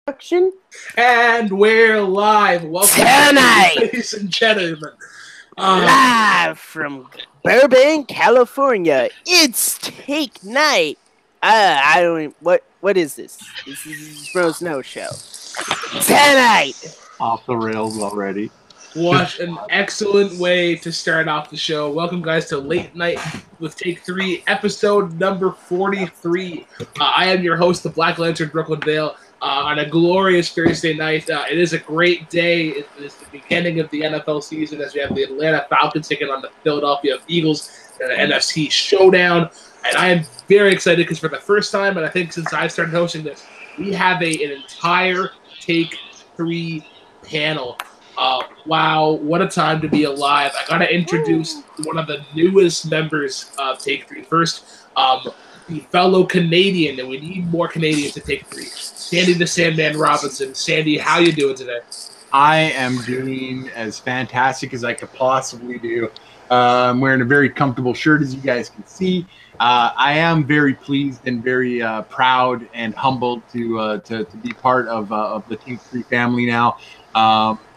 Production. And we're live. Welcome tonight, ladies and gentlemen. Live from Burbank, California. It's Take Night. I don't. What is this? This is Rose No Show. Tonight. Off the rails already. What an excellent way to start off the show. Welcome, guys, to Late Night with Take 3, episode number 43. I am your host, the Black Lantern, Brooklyn Vale, on a glorious Thursday night. It is a great day. It is the beginning of the NFL season as we have the Atlanta Falcons taking on the Philadelphia Eagles in an NFC showdown. And I am very excited because for the first time, and I think since I started hosting this, we have an entire Take 3 panel. Wow, what a time to be alive. I got to introduce one of the newest members of Take 3 first, the fellow Canadian, and we need more Canadians to Take 3. Sandy the Sandman Robinson. Sandy, how you doing today? I am doing as fantastic as I could possibly do. I'm wearing a very comfortable shirt, as you guys can see. I am very pleased and very proud and humbled to be part of the Take 3 family now.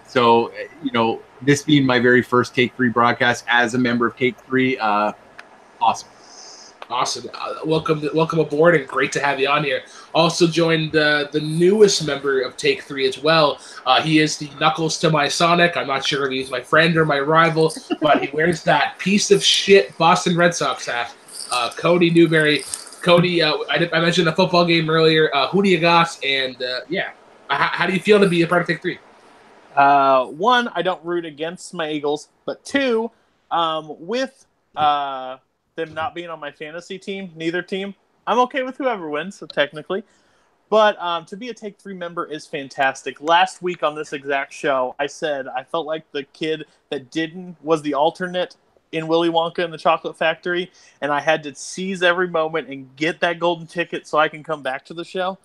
So, you know, this being my very first Take 3 broadcast as a member of Take 3, awesome. Awesome. Welcome aboard, and great to have you on here. Also joined the newest member of Take 3 as well. He is the Knuckles to my Sonic. I'm not sure if he's my friend or my rival, but he wears that piece of shit Boston Red Sox hat. Cody Newberry. Cody, I mentioned the football game earlier. Who do you got? And, how do you feel to be a part of Take 3? One, I don't root against my Eagles, but two, with them not being on my fantasy team, neither team, I'm okay with whoever wins, so technically. But to be a Take 3 member is fantastic. Last week on this exact show, I said I felt like the kid that was the alternate in Willy Wonka and the Chocolate Factory, and I had to seize every moment and get that golden ticket so I can come back to the show.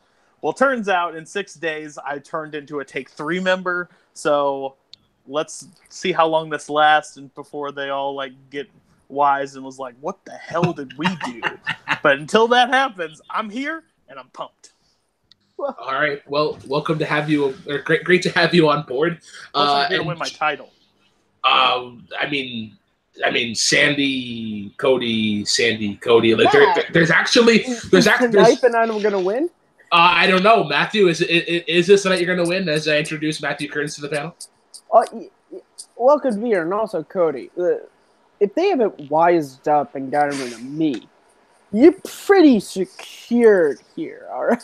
Well, turns out in 6 days, I turned into a Take 3 member, so let's see how long this lasts and before they all get wise and was like, what the hell did we do? But until that happens, I'm here and I'm pumped. All right. Well, welcome to have you, or great to have you on board. I'm going to win my title. I mean, Sandy, Cody. Like, Yeah. there's actually Tonight the night I'm gonna win. I don't know, Matthew. Is this the night you're gonna win? As I introduce Matthew Kearns to the panel. Welcome to be here, and also Cody. If they haven't wised up and gotten rid of me, you're pretty secured here. All right.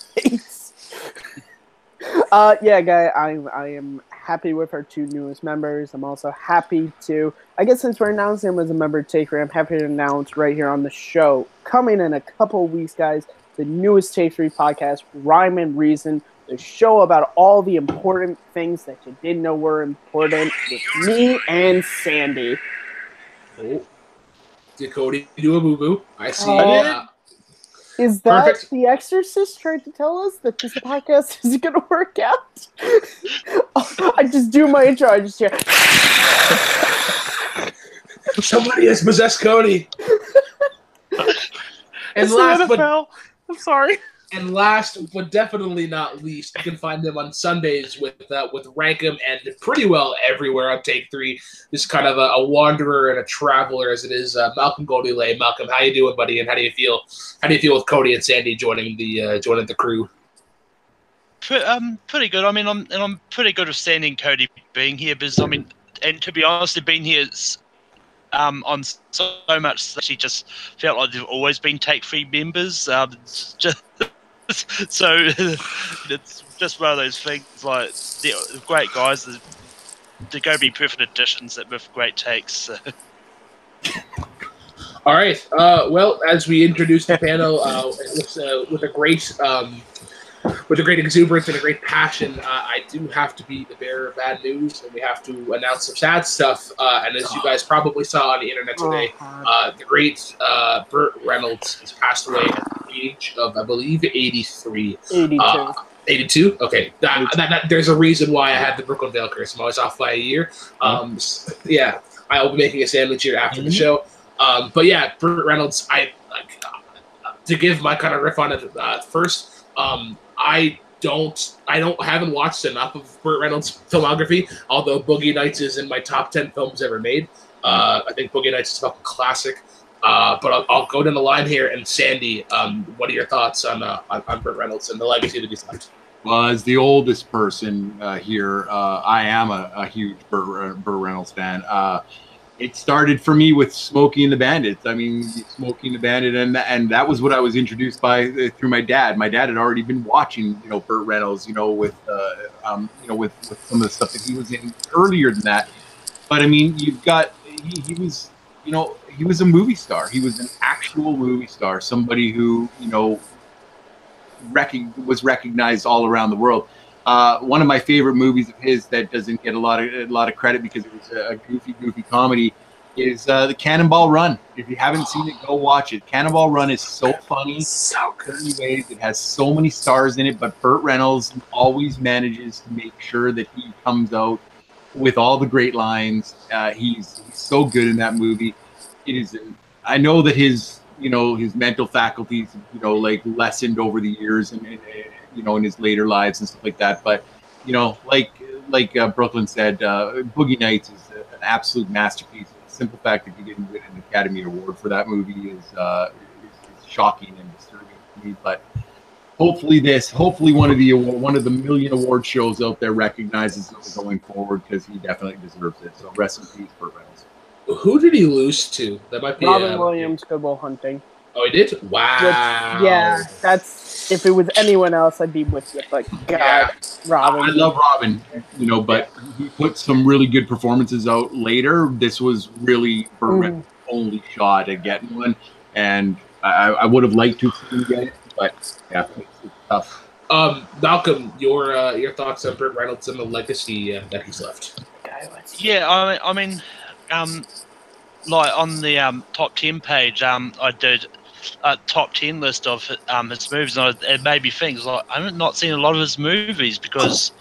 Yeah, guy. I am happy with our two newest members. I'm also happy to, I guess since we're announcing him as a member of Take 3, I'm happy to announce right here on the show, coming in a couple of weeks, guys, the newest Take 3 podcast, Rhyme and Reason, the show about all the important things that you didn't know were important with me and Sandy. Oh. Did Cody do a boo-boo? I see. Is that Perfect. The Exorcist trying to tell us that this podcast isn't going to work out? I just do my intro. I just hear. Somebody has possessed Cody. And I'm sorry. And last but definitely not least, you can find them on Sundays with Rankum and pretty well everywhere on Take 3. Just kind of a wanderer and a traveler as it is. Malcolm Goldilay. Malcolm, how you doing, buddy? And how do you feel? How do you feel with Cody and Sandy joining the crew? Pretty good. I mean, I'm pretty good with Sandy and Cody being here because and to be honest, they've been here on so much that she just felt like they've always been Take 3 members. So it's just one of those things. Like they're great guys. They're going to be perfect additions with great takes. So. All right. Well, as we introduce the panel with a great exuberance and a great passion, I do have to be the bearer of bad news, and we have to announce some sad stuff. And as you guys probably saw on the internet today, the great Burt Reynolds has passed away at the age of, I believe, 83. 82. 82? Okay. There's a reason why I had the Brooklyn Vale curse. I'm always off by a year. Yeah, I will be making a sandwich here after the show. But yeah, Burt Reynolds, to give my kind of riff on it first, I haven't watched enough of Burt Reynolds' filmography, although Boogie Nights is in my top 10 films ever made. I think Boogie Nights is a fucking classic. But I'll go down the line here. And Sandy, what are your thoughts on Burt Reynolds and the legacy that he's left? Well, as the oldest person here, I am a huge Burt Reynolds fan. It started for me with Smokey and the Bandit. I mean, Smokey and the Bandit, and that was what I was introduced by through my dad. My dad had already been watching, Burt Reynolds, with some of the stuff that he was in earlier than that. But I mean, you've got he was, he was a movie star. He was an actual movie star. Somebody who, was recognized all around the world. One of my favorite movies of his that doesn't get a lot of credit because it was a goofy comedy is the Cannonball Run. If you haven't seen it, go watch it. Cannonball Run is so funny, So good. in many ways. It has so many stars in it, but Burt Reynolds always manages to make sure that he comes out with all the great lines. He's so good in that movie. It is. I know that his mental faculties, lessened over the years and in his later lives and stuff like that. But, like Brooklyn said, Boogie Nights is an absolute masterpiece. The simple fact that he didn't win an Academy Award for that movie is shocking and disturbing to me. But hopefully one of the million award shows out there recognizes it going forward, because he definitely deserves it. So rest in peace, Burt Reynolds. Who did he lose to? That might be Robin Williams, Good Will Hunting. Oh, he did? Wow. Yeah, that's, if it was anyone else, I'd be with you. But God, Robin. I love Robin, but he put some really good performances out later. This was really Burt Reynolds' only shot at getting one, and I would have liked to see him get it, but yeah, it's tough. Malcolm, your thoughts on Burt Reynolds and the legacy that he's left? Yeah, I mean, like on the top 10 page, I did a top 10 list of his movies, and it made me think, like, I've not seen a lot of his movies because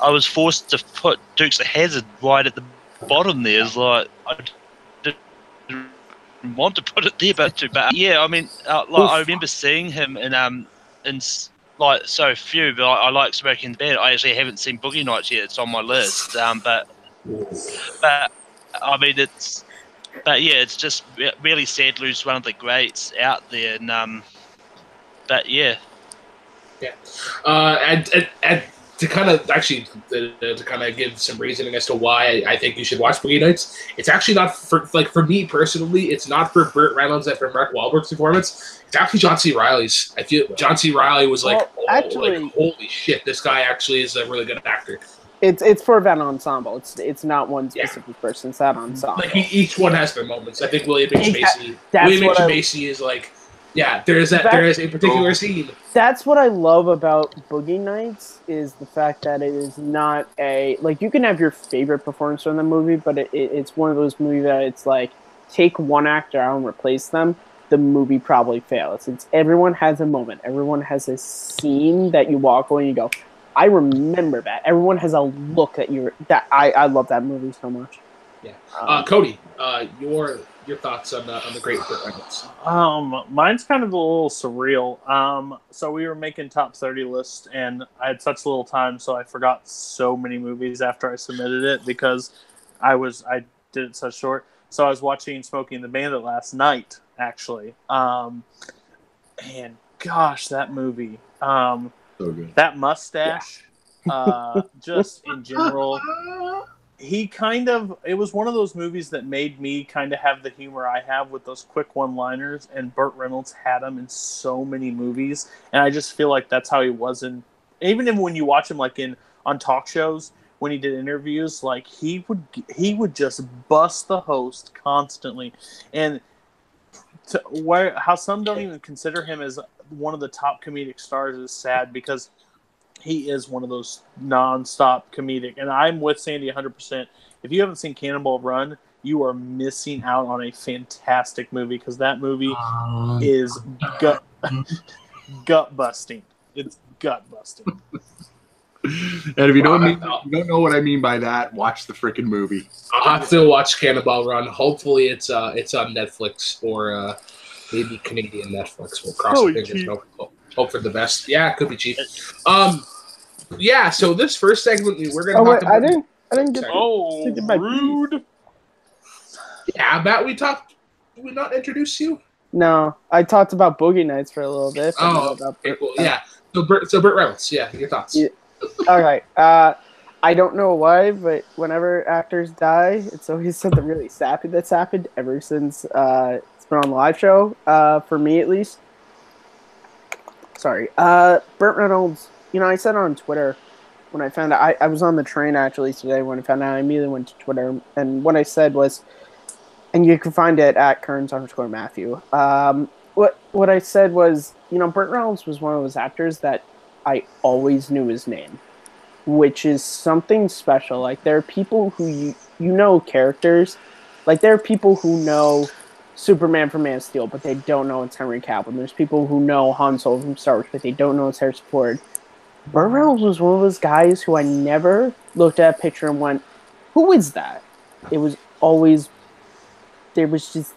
I was forced to put Dukes of Hazzard right at the bottom there. It's like, I didn't want to put it there, but yeah, I mean, I remember seeing him in like so few, but I like Smoking the Bandit. I actually haven't seen Boogie Nights yet. It's on my list, but I mean, it's just really sad to lose one of the greats out there. And but yeah. And to kind of give some reasoning as to why I think you should watch Boogie Nights, it's actually not for me personally. It's not for Burt Reynolds and for Mark Wahlberg's performance. It's actually John C. Reilly's. I feel John C. Reilly was like, holy shit, this guy actually is a really good actor. It's for that ensemble. It's not one specific person. It's that ensemble. Like each one has their moments. I think William H. Macy is like, yeah, there is a particular scene. That's what I love about Boogie Nights, is the fact that it is not you can have your favorite performance from the movie, but it's one of those movies that it's like, take one actor out and replace them, the movie probably fails. It's everyone has a moment. Everyone has a scene that you walk away and you go, I remember that. Everyone has a look that I love that movie so much. Yeah. Cody, your thoughts on the great Burt Reynolds? Mine's kind of a little surreal. So we were making top 30 lists, and I had such little time, so I forgot so many movies after I submitted it because I did it such short. So I was watching Smokey and the Bandit last night, actually. And gosh, that movie. So good. That mustache, just in general, it was one of those movies that made me kind of have the humor I have with those quick one-liners, and Burt Reynolds had them in so many movies, and I just feel like that's how he was when you watch him on talk shows, when he did interviews, like he would just bust the host constantly, and how some don't even consider him as one of the top comedic stars is sad, because he is one of those non-stop comedic. And I'm with Sandy 100%. If you haven't seen Cannonball Run, you are missing out on a fantastic movie, because that movie is gut busting. It's gut busting. And if you don't know what I mean by that, watch the freaking movie. I'll have to watch Cannonball Run. Hopefully it's on Netflix or maybe Canadian Netflix. We'll cross our fingers. Hope for the best. Yeah, it could be cheap. Yeah, so this first segment we're gonna Oh talk wait, about. I didn't get. Sorry. Oh, Think about rude. Yeah, Matt, did we not introduce you? No, I talked about Boogie Nights for a little bit. But not Oh, about okay, cool. Yeah. So Burt Reynolds, yeah, your thoughts. Yeah. Okay. I don't know why, but whenever actors die, it's always something really sappy that's happened ever since it's been on the live show. For me at least. Sorry. Burt Reynolds. I said on Twitter when I found out. I was on the train actually today when I found out. I immediately went to Twitter, and what I said was, and you can find it at Kearns_Matthew. What I said was, Burt Reynolds was one of those actors that I always knew his name, which is something special. Like, there are people who you know characters. Like, there are people who know Superman from Man of Steel, but they don't know it's Henry Cavill. And there's people who know Han Solo from Star Wars, but they don't know it's Harrison Ford. Burt Reynolds was one of those guys who I never looked at a picture and went, who is that? It was always, there was just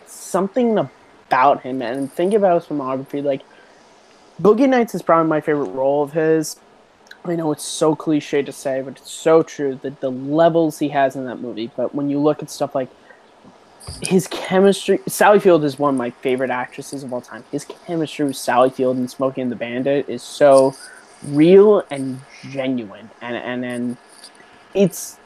something about him. And think about his filmography. Like, Boogie Nights is probably my favorite role of his. I know it's so cliche to say, but it's so true that the levels he has in that movie. But when you look at stuff like his chemistry, Sally Field is one of my favorite actresses of all time. His chemistry with Sally Field and Smokey and the Bandit is so real and genuine. And it's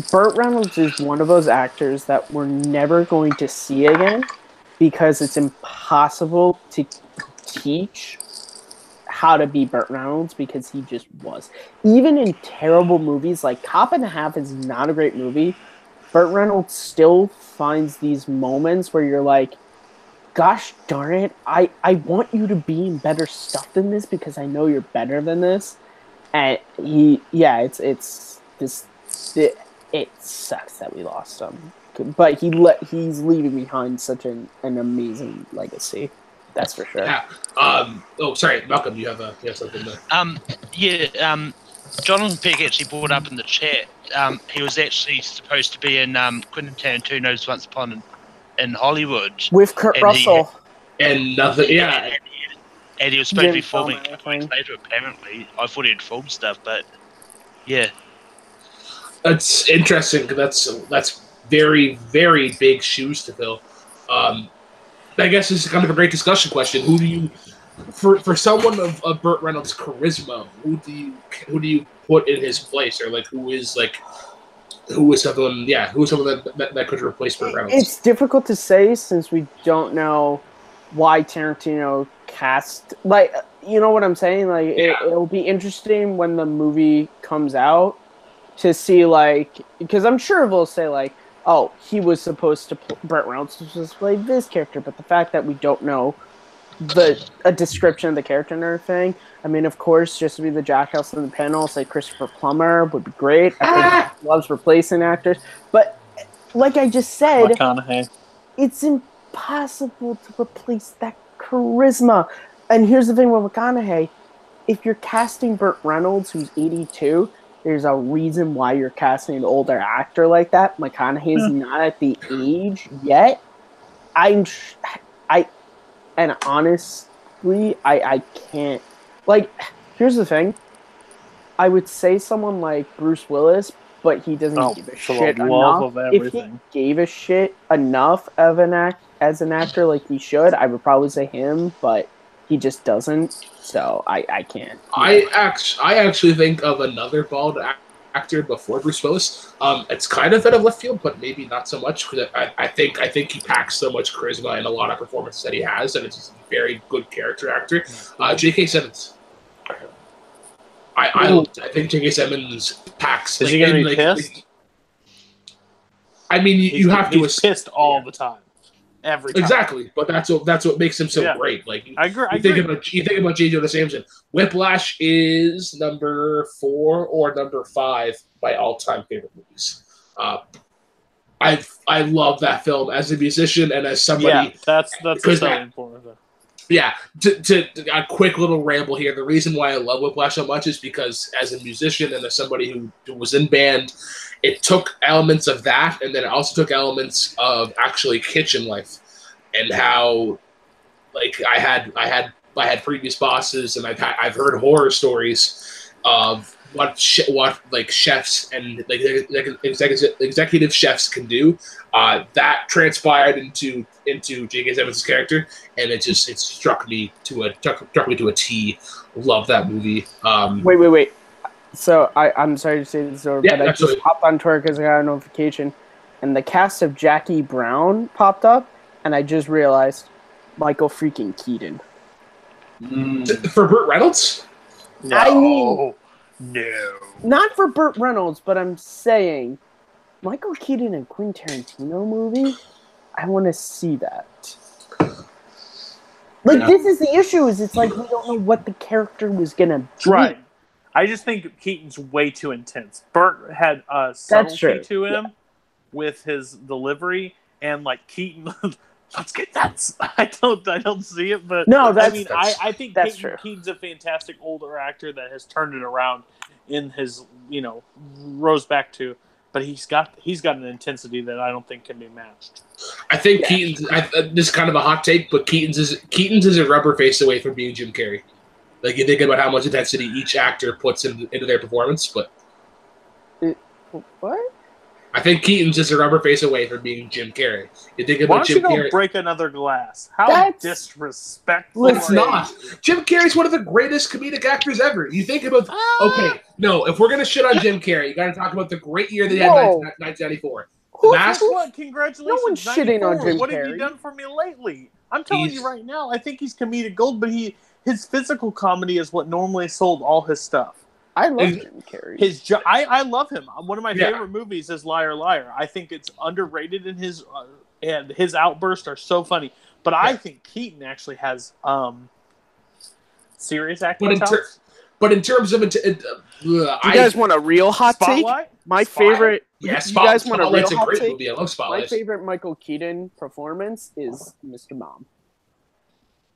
Burt Reynolds is one of those actors that we're never going to see again because it's impossible to teach how to be Burt Reynolds because he just was. Even in terrible movies, like Cop and a Half is not a great movie, Burt Reynolds still finds these moments where you're like, gosh darn it, I want you to be in better stuff than this because I know you're better than this. And it sucks that we lost him. But he's leaving behind such an amazing legacy. That's for sure. Yeah. Sorry, Malcolm, you have something there. Jonathan Peck actually brought up in the chat. He was actually supposed to be in Quentin Tarantino's Once Upon in Hollywood with Kurt Russell. And nothing. Yeah. And he was supposed to be filming a couple weeks later. Apparently, I thought he'd filmed stuff, but yeah. That's interesting. That's very, very big shoes to fill. I guess this is kind of a great discussion question. Who do you, for someone of Burt Reynolds' charisma, who do you put in his place, or like who is someone that could replace Burt Reynolds? It's difficult to say since we don't know why Tarantino cast. Like, you know what I'm saying? Like, it'll be interesting when the movie comes out to see, like, because I'm sure they'll say like, oh, he was supposed to Burt Reynolds was supposed to play this character, but the fact that we don't know a description of the character and everything. I mean, of course, just to be the jackass in the panel, say Christopher Plummer would be great. I think he loves replacing actors, but like I just said, McConaughey. It's impossible to replace that charisma. And here's the thing with McConaughey: if you're casting Burt Reynolds, who's 82. There's a reason why you're casting an older actor like that. McConaughey's not at the age yet. And honestly, I can't. Like, here's the thing. I would say someone like Bruce Willis, but he doesn't give a shit enough. If he gave a shit enough of as an actor like he should, I would probably say him, but he just doesn't. So I can't. I actually think of another bald actor before Bruce Willis. It's kind of out of left field, but maybe not so much because I think he packs so much charisma in a lot of performances that he has, and it's just a very good character actor. J.K. Simmons. I think J.K. Simmons packs. Is he gonna be pissed? I mean, you have to. He's pissed all the time. Every time. Exactly, but that's what makes him so great. Like, I agree. You think about J. Jonah Jameson. Whiplash is number 4 or number 5 by all-time favorite movies. I love that film as a musician and as somebody. Yeah, that's so important. Yeah, to a quick little ramble here. The reason why I love Whiplash so much is because as a musician and as somebody who was in band, it took elements of that, and then it also took elements of actually kitchen life, and how, like, I had previous bosses, and I've heard horror stories of what chefs and like executive chefs can do. That transpired into J.K. Simmons' character, and it struck me to a T. Love that movie. Wait. So I'm sorry to say this over, but I absolutely. just hopped on Twitter because I got a notification, and the cast of Jackie Brown popped up, and I just realized Michael freaking Keaton. For Burt Reynolds? No. I mean, no. not for Burt Reynolds, but I'm saying Michael Keaton in Quentin Tarantino movie. I want to see that. Like, this is the issue. Is it's like we don't know what the character was gonna be. Right. I just think Keaton's way too intense. Burt had a subtlety to him with his delivery, and like Keaton, let's get nuts. I don't see it, but no, I think that's true. Keaton's a fantastic older actor that has turned it around in his rose back to. But he's got an intensity that I don't think can be matched. I think Keaton's. This is kind of a hot take, but Keaton's is a rubber face away from being Jim Carrey. Like, you think about how much intensity each actor puts into their performance, but what? I think Keaton's just a rubber face away from being Jim Carrey. You think Why about don't Jim you go Carrey. break another glass? How disrespectful! It's not. Jim Carrey's one of the greatest comedic actors ever. You think about if we're gonna shit on Jim Carrey, you gotta talk about the great year that he had in 1994. What? Congratulations! No one's shitting on Jim What Carrey. have you done for me lately? I'm telling you right now. I think he's comedic gold, but his physical comedy is what normally sold all his stuff. I love Jim Carrey. I love him. One of my favorite movies is Liar Liar. I think it's underrated in and his outbursts are so funny. But I think Keaton actually has serious acting chops. But in terms of you guys want a real hot Spotlight? take? My favorite. Yes, you guys want a real Spotlight's hot great take? movie. I love Spotlight. My favorite Michael Keaton performance is Mr. Mom.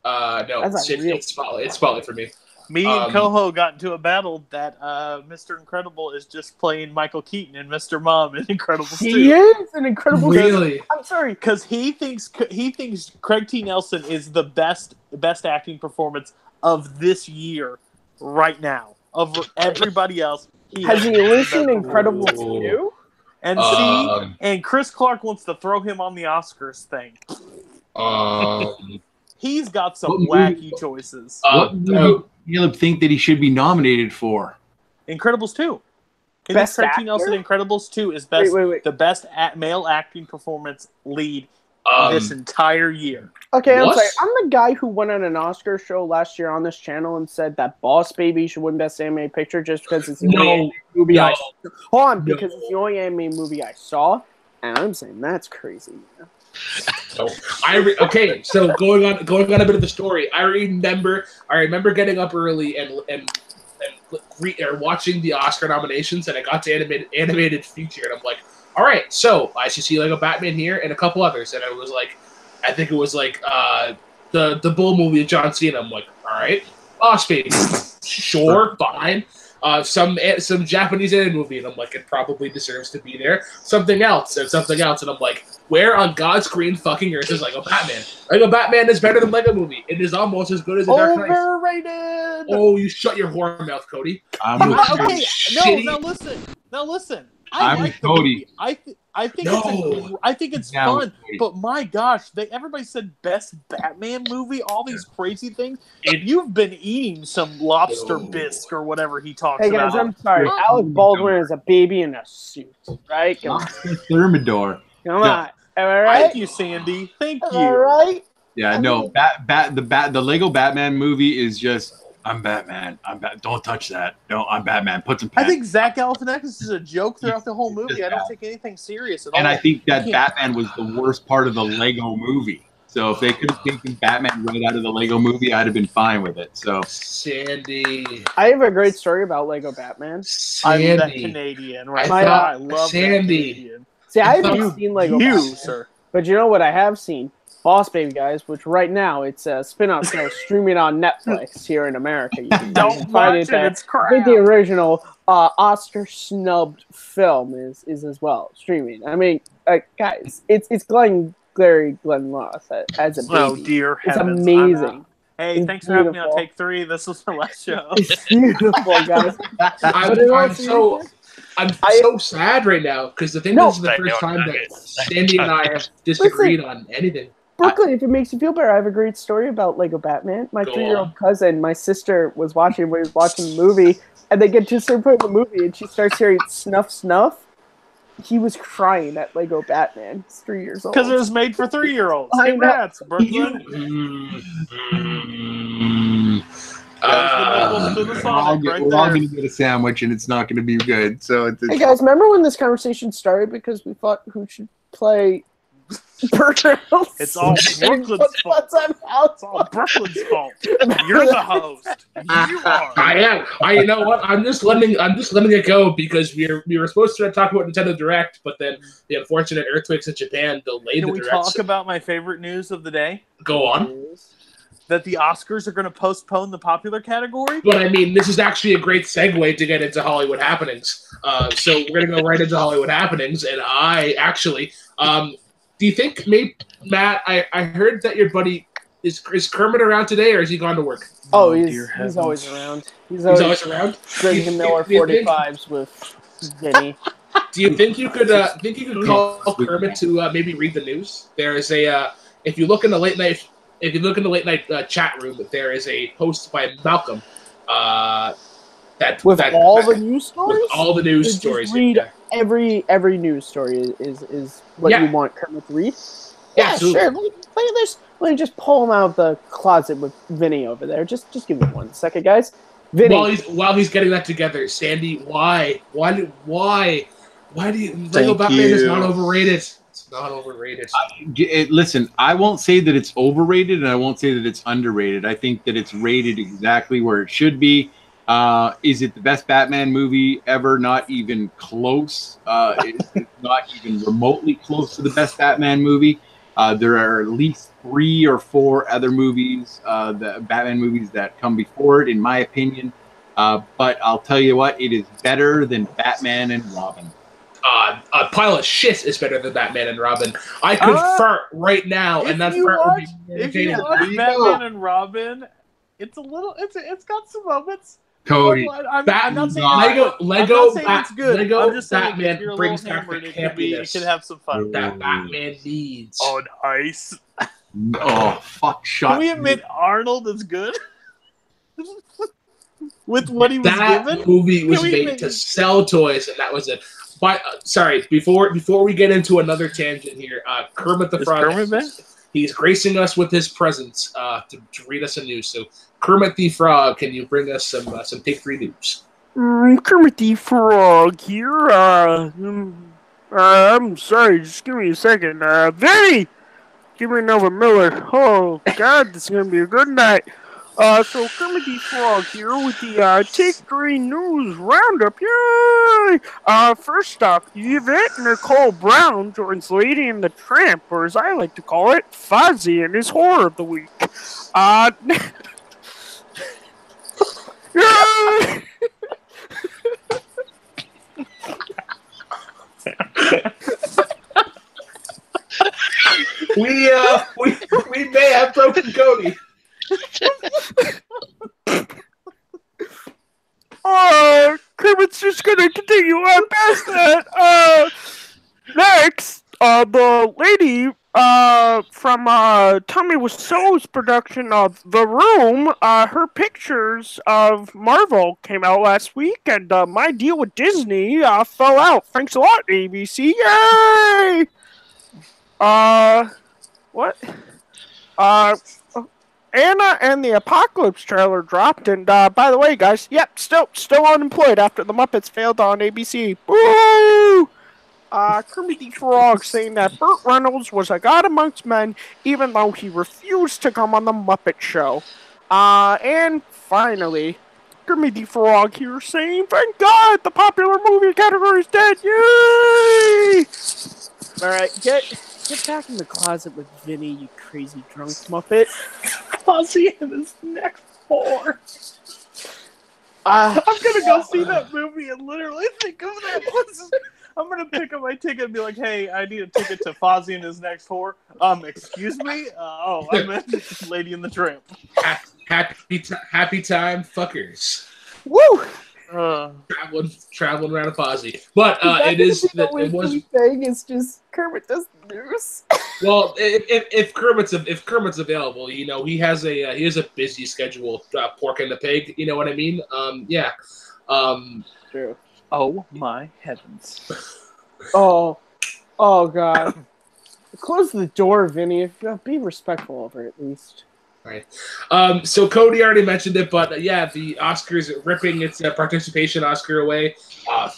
No, it's Spotlight. It's Spotlight for me. Me and Coho got into a battle that Mr. Incredible is just playing Michael Keaton and Mr. Mom in Incredibles 2. He is an Incredible. Really? I'm sorry, because he thinks Craig T. Nelson is the best acting performance of this year right now of everybody else. Has he listened Incredibles 2? And Chris Clark wants to throw him on the Oscars thing. He's got some wacky choices. What movie Caleb think that he should be nominated for? Incredibles 2. Best Craig T. actor? Nelson Incredibles 2 is the best male acting performance lead this entire year. Okay, I'm sorry. I'm the guy who went on an Oscar show last year on this channel and said that Boss Baby should win Best Animated Picture just because it's the only anime movie I saw. Hold on, because it's the only anime movie I saw, and I'm saying that's crazy. So going on a bit of the story. I remember getting up early and watching the Oscar nominations, and I got to animated feature, and I'm like, all right, so I should see Lego Batman here and a couple others, and it was like, I think it was like the Bull movie of John Cena. I'm like, all right, Boss Baby, sure, fine. Some Japanese anime movie, and I'm like, it probably deserves to be there. Something else, and I'm like, where on God's green fucking earth is Lego Batman? Lego Batman is better than Lego Movie. It is almost as good as the Dark Knight. Overrated. Oh, you shut your whore mouth, Cody. Now listen. I'm like Cody. I think it's fun, but my gosh, everybody said best Batman movie, all these crazy things. You've been eating some lobster bisque or whatever he talks about. Hey guys, I'm sorry. Alec Baldwin is a baby in a suit, right? Lobster Thermidor. Come on. Am I right? Thank you, Sandy. Thank you. All right. Yeah, the Lego Batman movie is just, I'm Batman. Don't touch that. No, I'm Batman. Put some. I think Zach Galifianakis is a joke throughout the whole movie. I don't take anything serious at all. And I think that Batman was the worst part of the Lego movie. So if they could have taken Batman right out of the Lego movie, I'd have been fine with it. So Sandy, I have a great story about Lego Batman. Sandy. I'm that Canadian, right? I love Sandy. That Canadian. See, I haven't seen Lego Batman, sir. But you know what I have seen? Boss Baby, guys, which right now it's a spin-off show streaming on Netflix here in America. You can Don't find watch it, it's crap. I think the original Oscar snubbed film is as well streaming. I mean, guys, it's Glenn Ross as a baby. Oh dear It's heavens, amazing. Hey, It's thanks for having me on beautiful. Take 3. This is the last show. It's beautiful, guys. I'm so sad right now because the thing is the Thank first you. time Okay. that Sandy and I have disagreed on anything. Brooklyn, if it makes you feel better, I have a great story about Lego Batman. My Go 3-year-old on. cousin, my sister we was watching the movie, and they get to a certain point in the movie, and she starts hearing snuff, snuff. He was crying at Lego Batman. He's 3 years old. Because it was made for 3-year-olds. I know. Congrats, Brooklyn. To the We're all Sonic right going there. to get a sandwich, and it's not going to be good. So it's Hey guys, remember when this conversation started because we thought who should play Burt Reynolds? It's all Brooklyn's fault. It's all Brooklyn's fault. You're the host. You are. I am. You know what? I'm just letting it go because we were supposed to talk about Nintendo Direct, but then the unfortunate earthquakes in Japan delayed Can the we Direct. talk about my favorite news of the day? Go on. That the Oscars are going to postpone the popular category? But I mean, this is actually a great segue to get into Hollywood happenings. So we're gonna go right into Hollywood happenings, and I actually, do you think maybe Matt? I heard that your buddy is Kermit around today, or is he gone to work? Oh, dear he's heavens. always around. He's always around. drinking Miller Do you think- 45s with Vinny. Do you think you could call Kermit to maybe read the news? There is a if you look in the late night chat room, there is a post by Malcolm With all the news stories? with all the news Just stories. read Yeah. every news story is what Yeah. you want Kermit to read. Yeah, Yeah, absolutely. sure. Look at this. Let me just pull him out of the closet with Vinny over there. Just give me 1 second, guys. Vinny. While he's getting that together, Sandy, why do you Lego Thank Batman is you. not overrated? It's not overrated. Listen, I won't say that it's overrated, and I won't say that it's underrated. I think that it's rated exactly where it should be. Is it the best Batman movie ever? Not even close. It's not even remotely close to the best Batman movie. There are at least 3 or 4 other movies, the Batman movies that come before it, in my opinion. But I'll tell you what, it is better than Batman and Robin. A pile of shit is better than Batman and Robin. I could fart right now, and that fart would be more If you entertaining. watch Batman and Robin, it's got some moments. Cody, I'm not saying Lego it's good. Lego I'm just saying Batman if you're a brings little back the hammered, campiness you could have some fun. that Batman needs. Oh, nice. oh fuck! Shut. Can we admit Arnold is good? With what he was That given? movie was Can we made make- to sell toys, and that was it. But sorry, before we get into another tangent here, Kermit the Is Frog, Kermit back? he's gracing us with his presence to read us a news. So, Kermit the Frog, can you bring us some Take 3 news? Kermit the Frog here. I'm sorry, just give me a second. Vinny! Give me another Miller. Oh, God, this is going to be a good night. So Kermit the Frog here with the Take 3 News Roundup. Yay! First up, Yvette Nicole Brown joins Lady and the Tramp, or as I like to call it, Fozzie in his Horror of the Week. Yay! We may have broken Cody. Kermit's just gonna continue on past that. Next, the lady from Tommy Wiseau's production of The Room, her pictures of Marvel came out last week, and my deal with Disney fell out. Thanks a lot, ABC. Yay! What? Anna and the Apocalypse trailer dropped, and by the way, guys, yep, still unemployed after the Muppets failed on ABC. Woo! Kermit the Frog saying that Burt Reynolds was a god amongst men, even though he refused to come on the Muppet Show. And finally, Kermit the Frog here saying, "Thank God, the popular movie category is dead! Yay!" All right, get back in the closet with Vinny, you crazy drunk Muppet. Fuzzy in his neck 4. I'm gonna go see that movie and literally think of that. I'm gonna pick up my ticket and be like, "Hey, I need a ticket to Fozzie and his next whore." Excuse me? I meant Lady and the Tramp. Happy time, fuckers. Woo! Traveling around a Fozzie, but it was thing. It's just Kermit does news. Well, if Kermit's available, you know, he has a busy schedule. Pork and the Pig, you know what I mean? Yeah. True. Oh my heavens! Oh God! Close the door, Vinny. Be respectful over it, at least. Right. So Cody already mentioned it, but yeah, the Oscars ripping its participation Oscar away.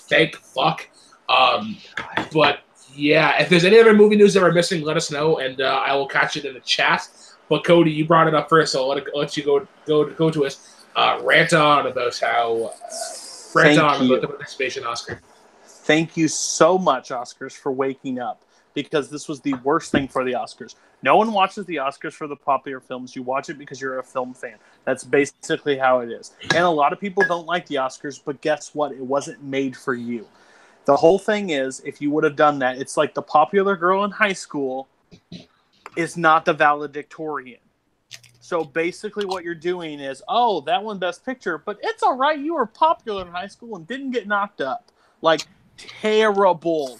Thank fuck. But yeah, if there's any other movie news that we're missing, let us know, and I will catch it in the chat. But Cody, you brought it up first, so I'll let you go to us. Rant on about the participation Oscar. Thank you so much, Oscars, for waking up, because this was the worst thing for the Oscars. No one watches the Oscars for the popular films. You watch it because you're a film fan. That's basically how it is. And a lot of people don't like the Oscars, but guess what? It wasn't made for you. The whole thing is, if you would have done that, it's like the popular girl in high school is not the valedictorian. So basically what you're doing is, oh, that one Best Picture, but it's all right. You were popular in high school and didn't get knocked up. Like, terrible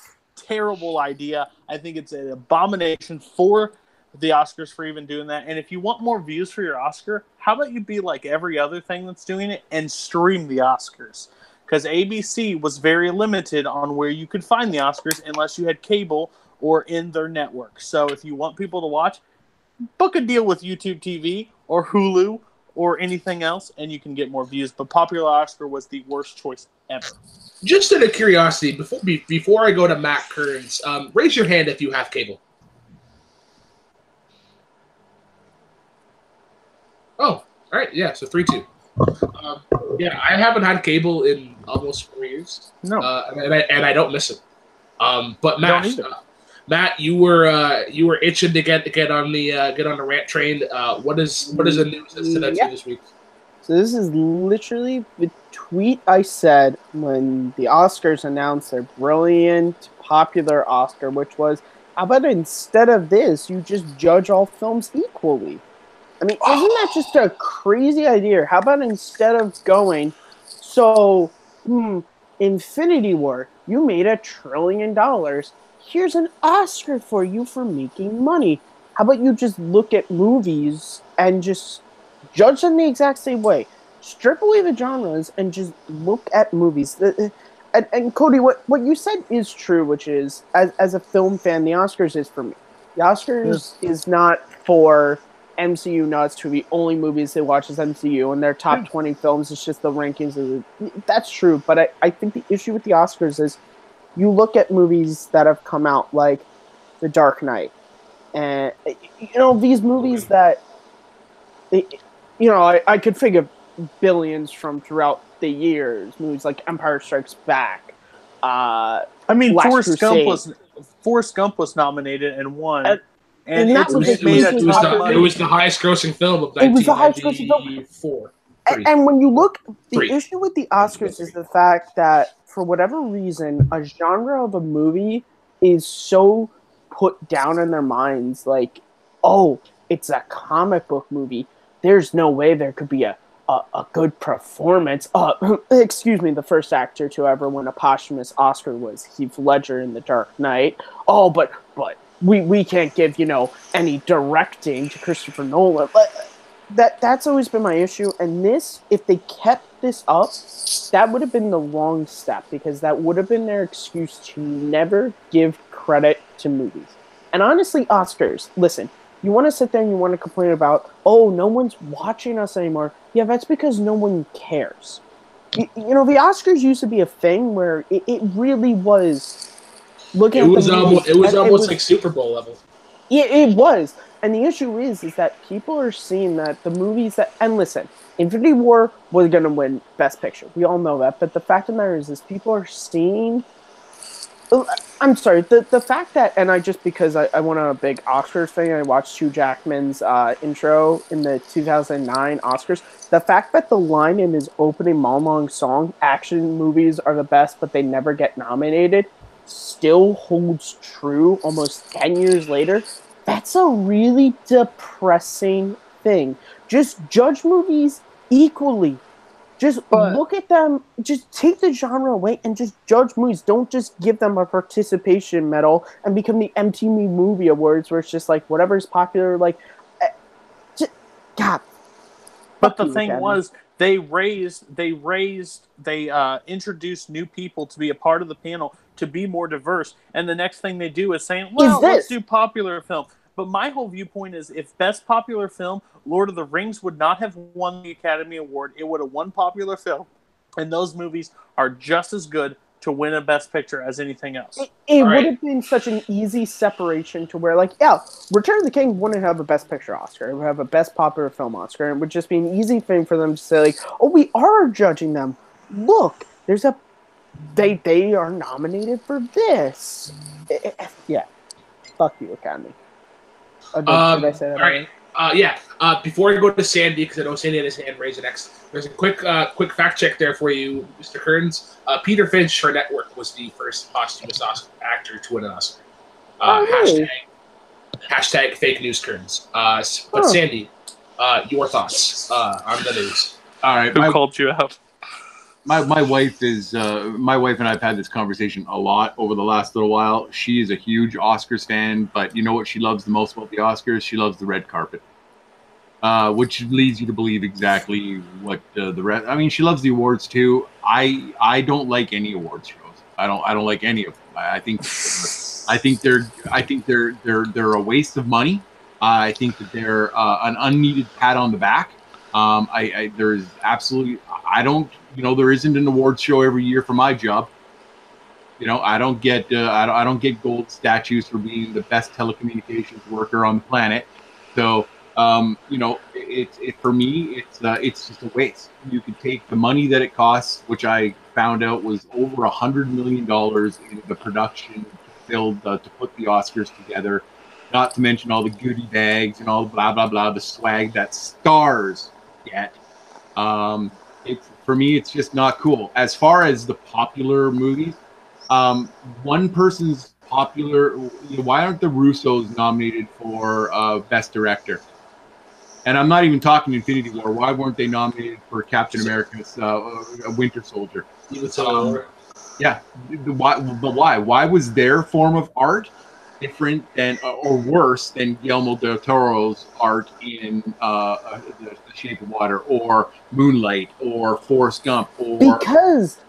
idea. I think it's an abomination for the Oscars for even doing that. And if you want more views for your Oscar, how about you be like every other thing that's doing it and stream the Oscars? Because ABC was very limited on where you could find the Oscars unless you had cable or in their network. So if you want people to watch, book a deal with YouTube TV or Hulu or anything else, and you can get more views. But Popular Oscar was the worst choice ever. Just out of curiosity, before I go to Matt Kearns, raise your hand if you have cable. Oh, all right, yeah, so 3-2. Yeah, I haven't had cable in almost 4 years. No, and I don't miss it. But Matt, you were itching to get on the rant train. What is the news that stood out to you this week? So this is literally the tweet I said when the Oscars announced their brilliant popular Oscar, which was, how about instead of this, you just judge all films equally? I mean, isn't that just a crazy idea? How about instead of going, so, Infinity War, you made $1 trillion. Here's an Oscar for you for making money. How about you just look at movies and just judge them the exact same way? Strip away the genres and just look at movies. And Cody, what you said is true, which is, as a film fan, the Oscars is for me. The Oscars is not for MCU nuts who the only movies they watch is MCU, and their top 20 films is just the rankings. That's true, but I think the issue with the Oscars is you look at movies that have come out, like The Dark Knight, and, these movies that, I could figure billions from throughout the years, movies like Empire Strikes Back. Forrest Gump was nominated and won. And it was the highest grossing film of 1994. And when you look, the issue with the Oscars is the fact that, for whatever reason, a genre of a movie is so put down in their minds, like, oh, it's a comic book movie. There's no way there could be a good performance. Excuse me, the first actor to ever win a posthumous Oscar was Heath Ledger in The Dark Knight. Oh, but we can't give, any directing to Christopher Nolan. That's always been my issue. And this, if they kept this up, that would have been the wrong step, because that would have been their excuse to never give credit to movies. And honestly, Oscars, listen, you want to sit there and you want to complain about, oh, no one's watching us anymore. Yeah, that's because no one cares. The Oscars used to be a thing where it really was. It was almost like Super Bowl level. Yeah, it was. And the issue is that people are seeing that the movies that... And listen, Infinity War was going to win Best Picture. We all know that. But the fact of the matter is people are seeing... I'm sorry. The fact that, and I just because I went on a big Oscars thing, I watched Hugh Jackman's intro in the 2009 Oscars. The fact that the line in his opening monologue song, "Action movies are the best, but they never get nominated," still holds true almost 10 years later. That's a really depressing thing. Just judge movies equally. Just look at them. Just take the genre away and just judge movies. Don't just give them a participation medal and become the MTV Movie Awards, where it's just like whatever's popular. Like, just, God. But the thing was, they introduced new people to be a part of the panel to be more diverse. And the next thing they do is saying, "Well, let's do popular film." But my whole viewpoint is, if Best Popular Film, Lord of the Rings would not have won the Academy Award. It would have won Popular Film. And those movies are just as good to win a Best Picture as anything else. It would have been such an easy separation to where, like, yeah, Return of the King wouldn't have a Best Picture Oscar. It would have a Best Popular Film Oscar. It would just be an easy thing for them to say, like, oh, we are judging them. Look, there's a... They are nominated for this. Yeah. Fuck you, Academy. Did I say that all right. Before I go to Sandy, because I know Sandy had his hand raised next, there's a quick fact check there for you, Mr. Kearns. Peter Finch for Network was the first posthumous Oscar actor to win an Oscar. Hashtag fake news, Kearns. But Sandy, your thoughts on the news? All right. Who called you out? My wife and I have had this conversation a lot over the last little while. She is a huge Oscars fan, but you know what she loves the most about the Oscars? She loves the red carpet, which leads you to believe exactly what the rest. I mean, she loves the awards too. I don't like any awards shows. I don't like any of them. I think they're a waste of money. I think that they're an unneeded pat on the back. There's absolutely, I don't, there isn't an awards show every year for my job. I don't get gold statues for being the best telecommunications worker on the planet. So, for me, it's just a waste. You could take the money that it costs, which I found out was over $100 million in the production to put the Oscars together. Not to mention all the goodie bags and all the blah, blah, blah, the swag that stars get. For me, it's just not cool. As far as the popular movies, one person's popular. Why aren't the Russos nominated for Best Director? And I'm not even talking Infinity War. Why weren't they nominated for Captain America's Winter Soldier? Yeah, but why? Why was their form of art different than or worse than Guillermo del Toro's art in the Shape of Water or Moonlight or Forrest Gump? Or because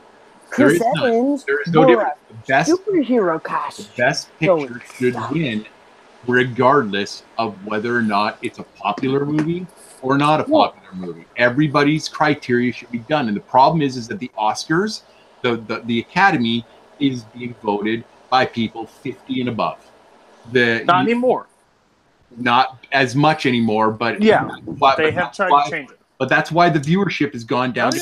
Chris Evans there is no difference. The best superhero costume. The best picture should win, regardless of whether or not it's a popular movie or not a popular movie. Everybody's criteria should be done, and the problem is that the Oscars, the Academy, is being voted by people 50 and above. Not anymore. Not as much anymore, but they have tried to change it. But that's why the viewership has gone down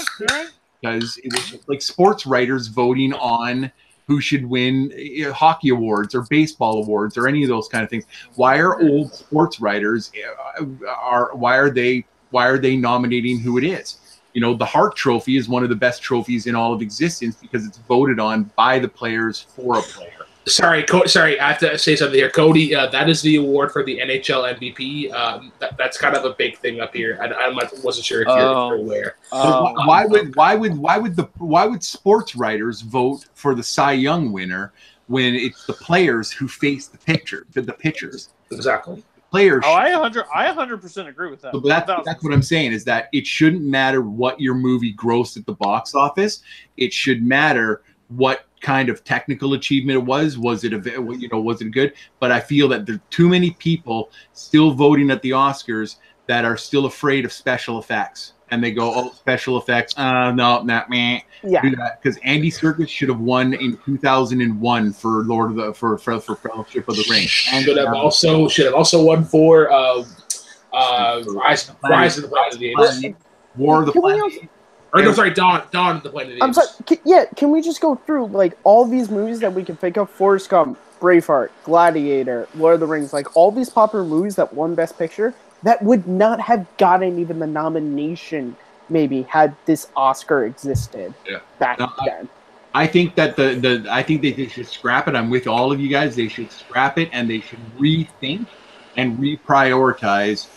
because it was like sports writers voting on who should win hockey awards or baseball awards or any of those kind of things. Why are old sports writers why are they nominating who it is? The Hart Trophy is one of the best trophies in all of existence because it's voted on by the players for a player. Sorry, I have to say something here. Cody, that is the award for the NHL MVP. That's kind of a big thing up here. I wasn't sure if you're aware. Why would sports writers vote for the Cy Young winner when it's the players who face the pitchers? Exactly. Players. I 100% agree with that. So that's what I'm saying, is that it shouldn't matter what your movie grossed at the box office. It should matter what kind of technical achievement it was. Was it good? But I feel that there are too many people still voting at the Oscars that are still afraid of special effects, and they go, "Oh, special effects, no, not me." Yeah, because Andy Serkis should have won in 2001 for for Fellowship of the Ring, and should have also won for Rise of the Planet of the Apes. War of the Planet. Or no, sorry, Dawn of the Planet of the I'm Apes. sorry. Can we just go through like all these movies that we can think of? Forrest Gump, Braveheart, Gladiator, Lord of the Rings, like all these popular movies that won Best Picture that would not have gotten even the nomination maybe had this Oscar existed back then. I think that I think they should scrap it. I'm with all of you guys. They should scrap it and they should rethink and reprioritize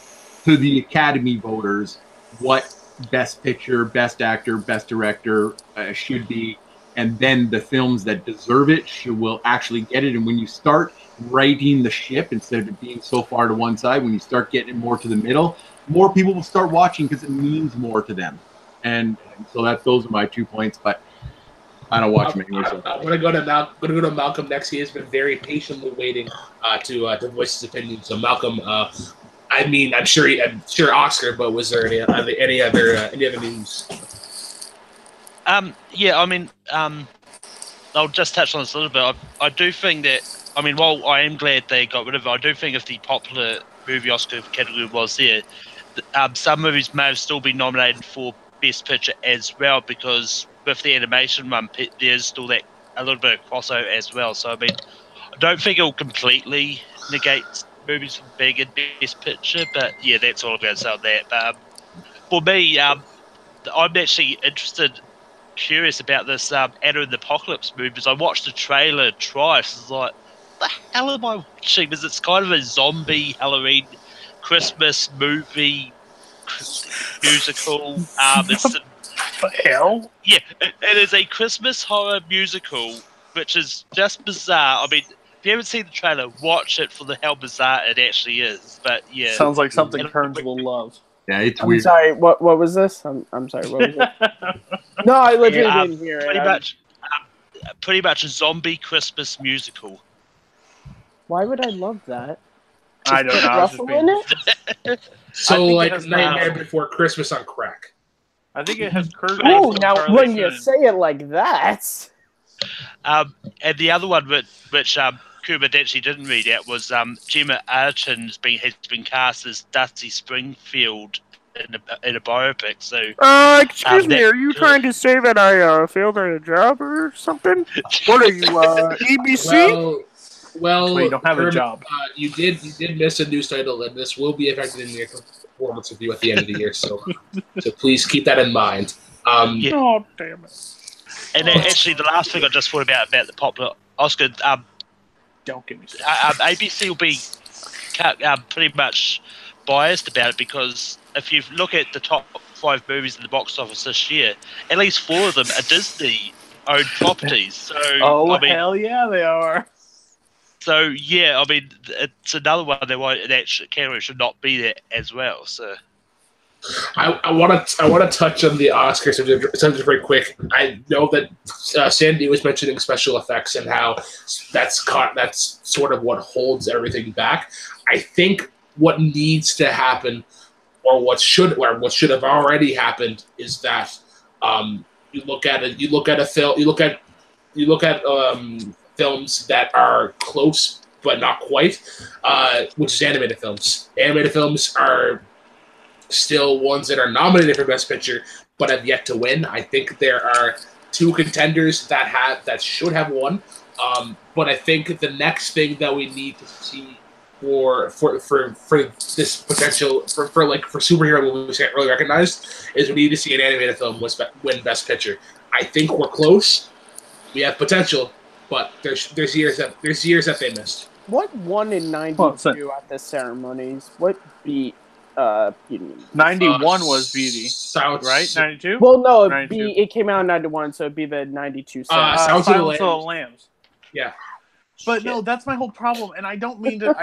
to the Academy voters what Best Picture, Best Actor, Best Director should be, and then the films that deserve it will actually get it. And when you start righting the ship instead of it being so far to one side, when you start getting it more to the middle, more people will start watching because it means more to them. And so those are my 2 points, but I don't watch them anymore. So. I'm gonna go to Malcolm next. He has been very patiently waiting to voice his opinion. So Malcolm, I'm sure Oscar, but was there any other news? I'll just touch on this a little bit. I do think that, while I am glad they got rid of it, I do think if the popular movie Oscar category was there, some movies may have still been nominated for Best Picture as well, because with the animation one, there's still that a little bit of crossover as well. So, I don't think it'll completely negate movies from being in Best Picture, but yeah, that's all I'm going to say on that. But for me, I'm actually curious about this Anna and the Apocalypse movie, because I watched the trailer twice. It's like, what the hell am I watching? Because it's kind of a zombie Halloween Christmas movie musical. What the hell? Yeah, it is a Christmas horror musical, which is just bizarre. If you haven't seen the trailer, watch it for how bizarre it actually is. But yeah, sounds like something Kearns will love. Yeah, it's weird. I'm sorry. What was this? I'm sorry. What was it? No, I legitimately didn't hear it. Pretty much a zombie Christmas musical. Why would I love that? I don't know. Russell in it? So like Nightmare Before Christmas on crack. I think it has Kurt. Oh, now when you say it like that. And the other one, which Kuba actually didn't read out, was Gemma Arterton has been cast as Dusty Springfield in a biopic. So, excuse me, are you trying to say that I failed at a job or something? What are you, EBC? Well, you don't have a job. You did miss a news title, and this will be affected in your performance review at the end of the year. So please keep that in mind. Yeah. Oh, damn it! And actually, the last thing I just thought about the popular Oscar, don't give me started. ABC will be pretty much biased about it, because if you look at the top 5 movies in the box office this year, at least 4 of them are Disney-owned properties. So, hell yeah, they are. So yeah, it's another one that category should not be there as well. So I want to touch on the Oscars something very quick. I know that Sandy was mentioning special effects and how that's sort of what holds everything back. I think what needs to happen, or what should have already happened, is that you look at films that are close but not quite, which is animated films. Animated films are still ones that are nominated for Best Picture but have yet to win. I think there are 2 contenders that should have won. But I think the next thing that we need to see for this potential for superhero movies get really recognized is we need to see an animated film win Best Picture. I think we're close. We have potential, but there's years that they missed. What won in '92 at the ceremonies? What beat? 91 was Beauty, right? 92. Well, no, 92. It came out in '91, so it'd be the '92. Silence of the Lambs. Yeah. But no, that's my whole problem, and I don't mean to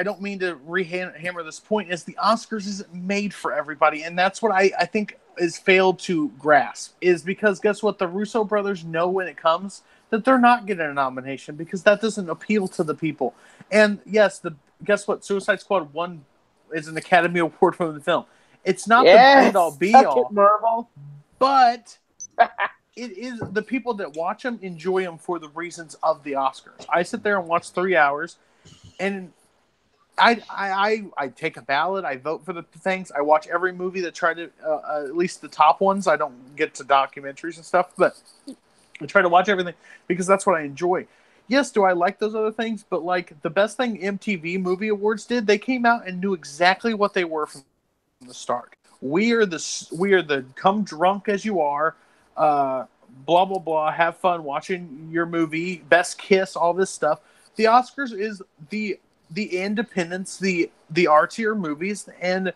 hammer this point. Is the Oscars isn't made for everybody, and that's what I think is failed to grasp. Is because guess what? The Russo brothers know when it comes that they're not getting a nomination because that doesn't appeal to the people. And yes, guess what? Suicide Squad won is an Academy Award for the film. It's not the end-all be-all, but it is the people that watch them enjoy them for the reasons of the Oscars. I sit there and watch 3 hours, and I take a ballot. I vote for the things. I watch every movie that try to, at least the top ones. I don't get to documentaries and stuff, but I try to watch everything because that's what I enjoy. Yes, do I like those other things? But like the best thing MTV Movie Awards did, they came out and knew exactly what they were from the start. We are the come drunk as you are, blah blah blah. Have fun watching your movie, best kiss, all this stuff. The Oscars is the independents, the artier movies, and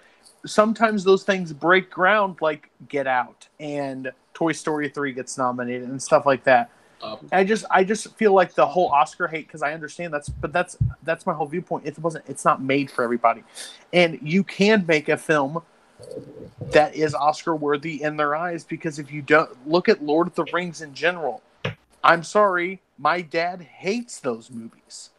sometimes those things break ground, like Get Out and Toy Story 3 gets nominated and stuff like that. I just feel like the whole Oscar hate, because I understand that's my whole viewpoint. It's not made for everybody, and you can make a film that is Oscar worthy in their eyes, because if you don't look at Lord of the Rings in general, I'm sorry, my dad hates those movies.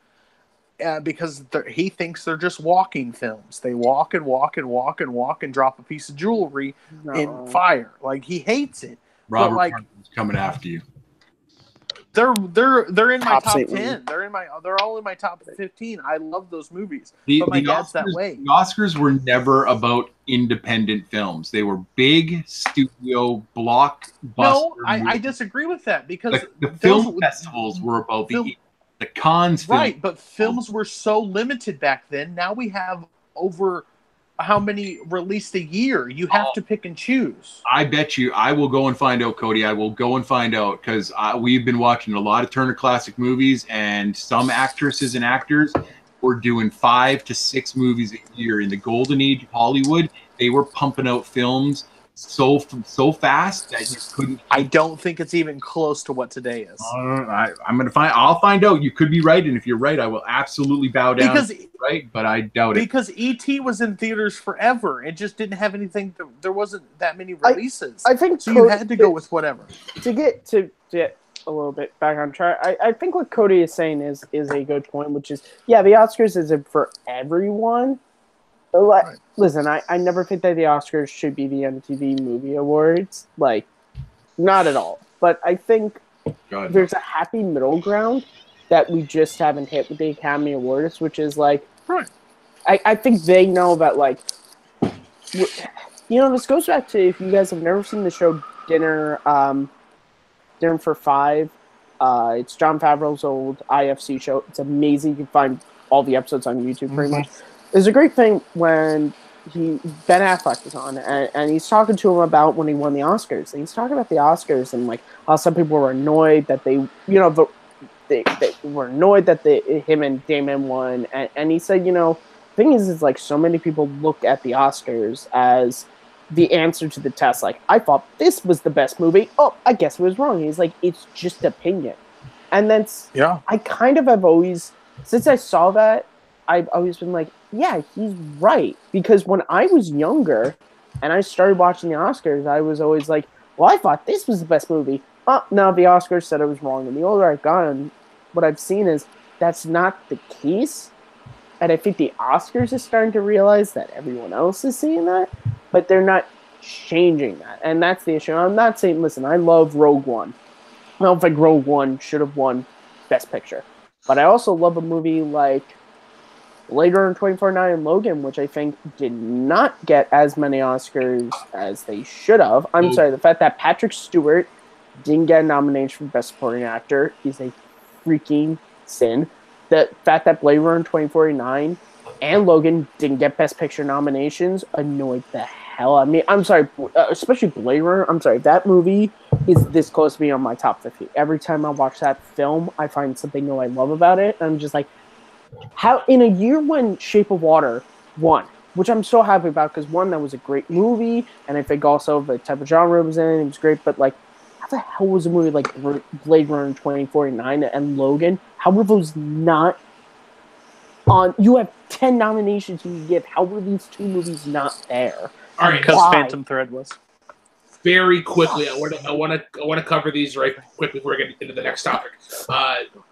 Because he thinks they're just walking films. They walk and walk and walk and walk and drop a piece of jewelry in fire. Like, he hates it. Robert but like, Parkinson's coming after you. They're in my top Top 10. They're all in my top 15. I love those movies. But my dad's that way. The Oscars were never about independent films. They were big studio blockbuster. No, I disagree with that, because the film festivals were about the Cannes film. Right, but films were so limited back then. Now we have over how many released a year? You have to pick and choose. I bet you I will go and find out, Cody. I will go and find out, because we've been watching a lot of Turner Classic movies, and some actresses and actors were doing 5 to 6 movies a year. In the golden age of Hollywood, they were pumping out films so fast that you couldn't. I don't think it's even close to what today is. I'll find out. You could be right, and if you're right, I will absolutely bow down. Right, but I doubt it. Because E.T. was in theaters forever. It just didn't have anything. There wasn't that many releases. I think so. You had to go with whatever. To get a little bit back on track, I think what Cody is saying is a good point, which is, yeah, the Oscars isn't for everyone. Right. Listen, I never think that the Oscars should be the MTV Movie Awards. Like, not at all. But I think there's a happy middle ground that we just haven't hit with the Academy Awards, which is like, I think they know that, like, this goes back to, if you guys have never seen the show Dinner for Five. It's Jon Favreau's old IFC show. It's amazing. You can find all the episodes on YouTube pretty much. There's a great thing when Ben Affleck is on, and he's talking to him about when he won the Oscars. And he's talking about the Oscars and, like, how some people were annoyed that they were annoyed that him and Damon won. And he said, the thing is like, so many people look at the Oscars as the answer to the test. Like, I thought this was the best movie. Oh, I guess it was wrong. He's like, it's just opinion. And that's, I kind of have always, since I saw that, I've always been like, yeah, he's right. Because when I was younger and I started watching the Oscars, I was always like, well, I thought this was the best movie. Oh, no, the Oscars said I was wrong. And the older I've gotten, what I've seen is that's not the case. And I think the Oscars is starting to realize that everyone else is seeing that, but they're not changing that. And that's the issue. I'm not saying, listen, I love Rogue One. I don't think Rogue One should have won Best Picture. But I also love a movie like Blade Runner 2049 and Logan, which I think did not get as many Oscars as they should have. I'm sorry, the fact that Patrick Stewart didn't get a nomination for Best Supporting Actor is a freaking sin. The fact that Blade Runner 2049 and Logan didn't get Best Picture nominations annoyed the hell out of me. I'm sorry, especially Blade Runner. I'm sorry, that movie is this close to being on my top 50. Every time I watch that film, I find something new I love about it. And I'm just like, how in a year when Shape of Water won, which I'm so happy about, because one, that was a great movie, and I think also the type of genre it was in, it was great, but like, how the hell was a movie like Blade Runner 2049 and Logan, how were those not on? You have 10 nominations you can give. How were these two movies not there? All right, because Phantom Thread was. Very quickly, I want to cover these right quick before we get into the next topic.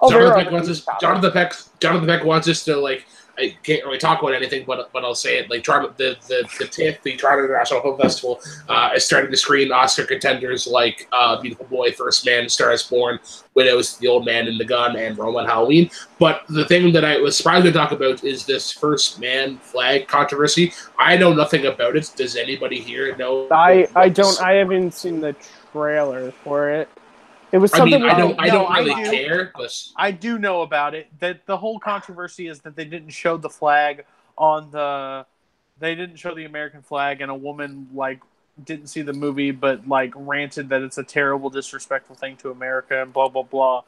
Jonathan Peck wants us to, like, I can't really talk about anything, but I'll say it. Like the TIFF, the Toronto International Film Festival, is starting to screen Oscar contenders like Beautiful Boy, First Man, Star Is Born, Widows, The Old Man and the Gun, and Roma and Halloween. But the thing that I was surprised to talk about is this First Man flag controversy. I know nothing about it. Does anybody here know? I don't. I haven't seen the trailer for it. It was I mean, something. I don't really do. care. But I do know about it. That the whole controversy is that they didn't show the flag on the. They didn't show the American flag, and a woman like didn't see the movie, but like ranted that it's a terrible, disrespectful thing to America and blah blah blah.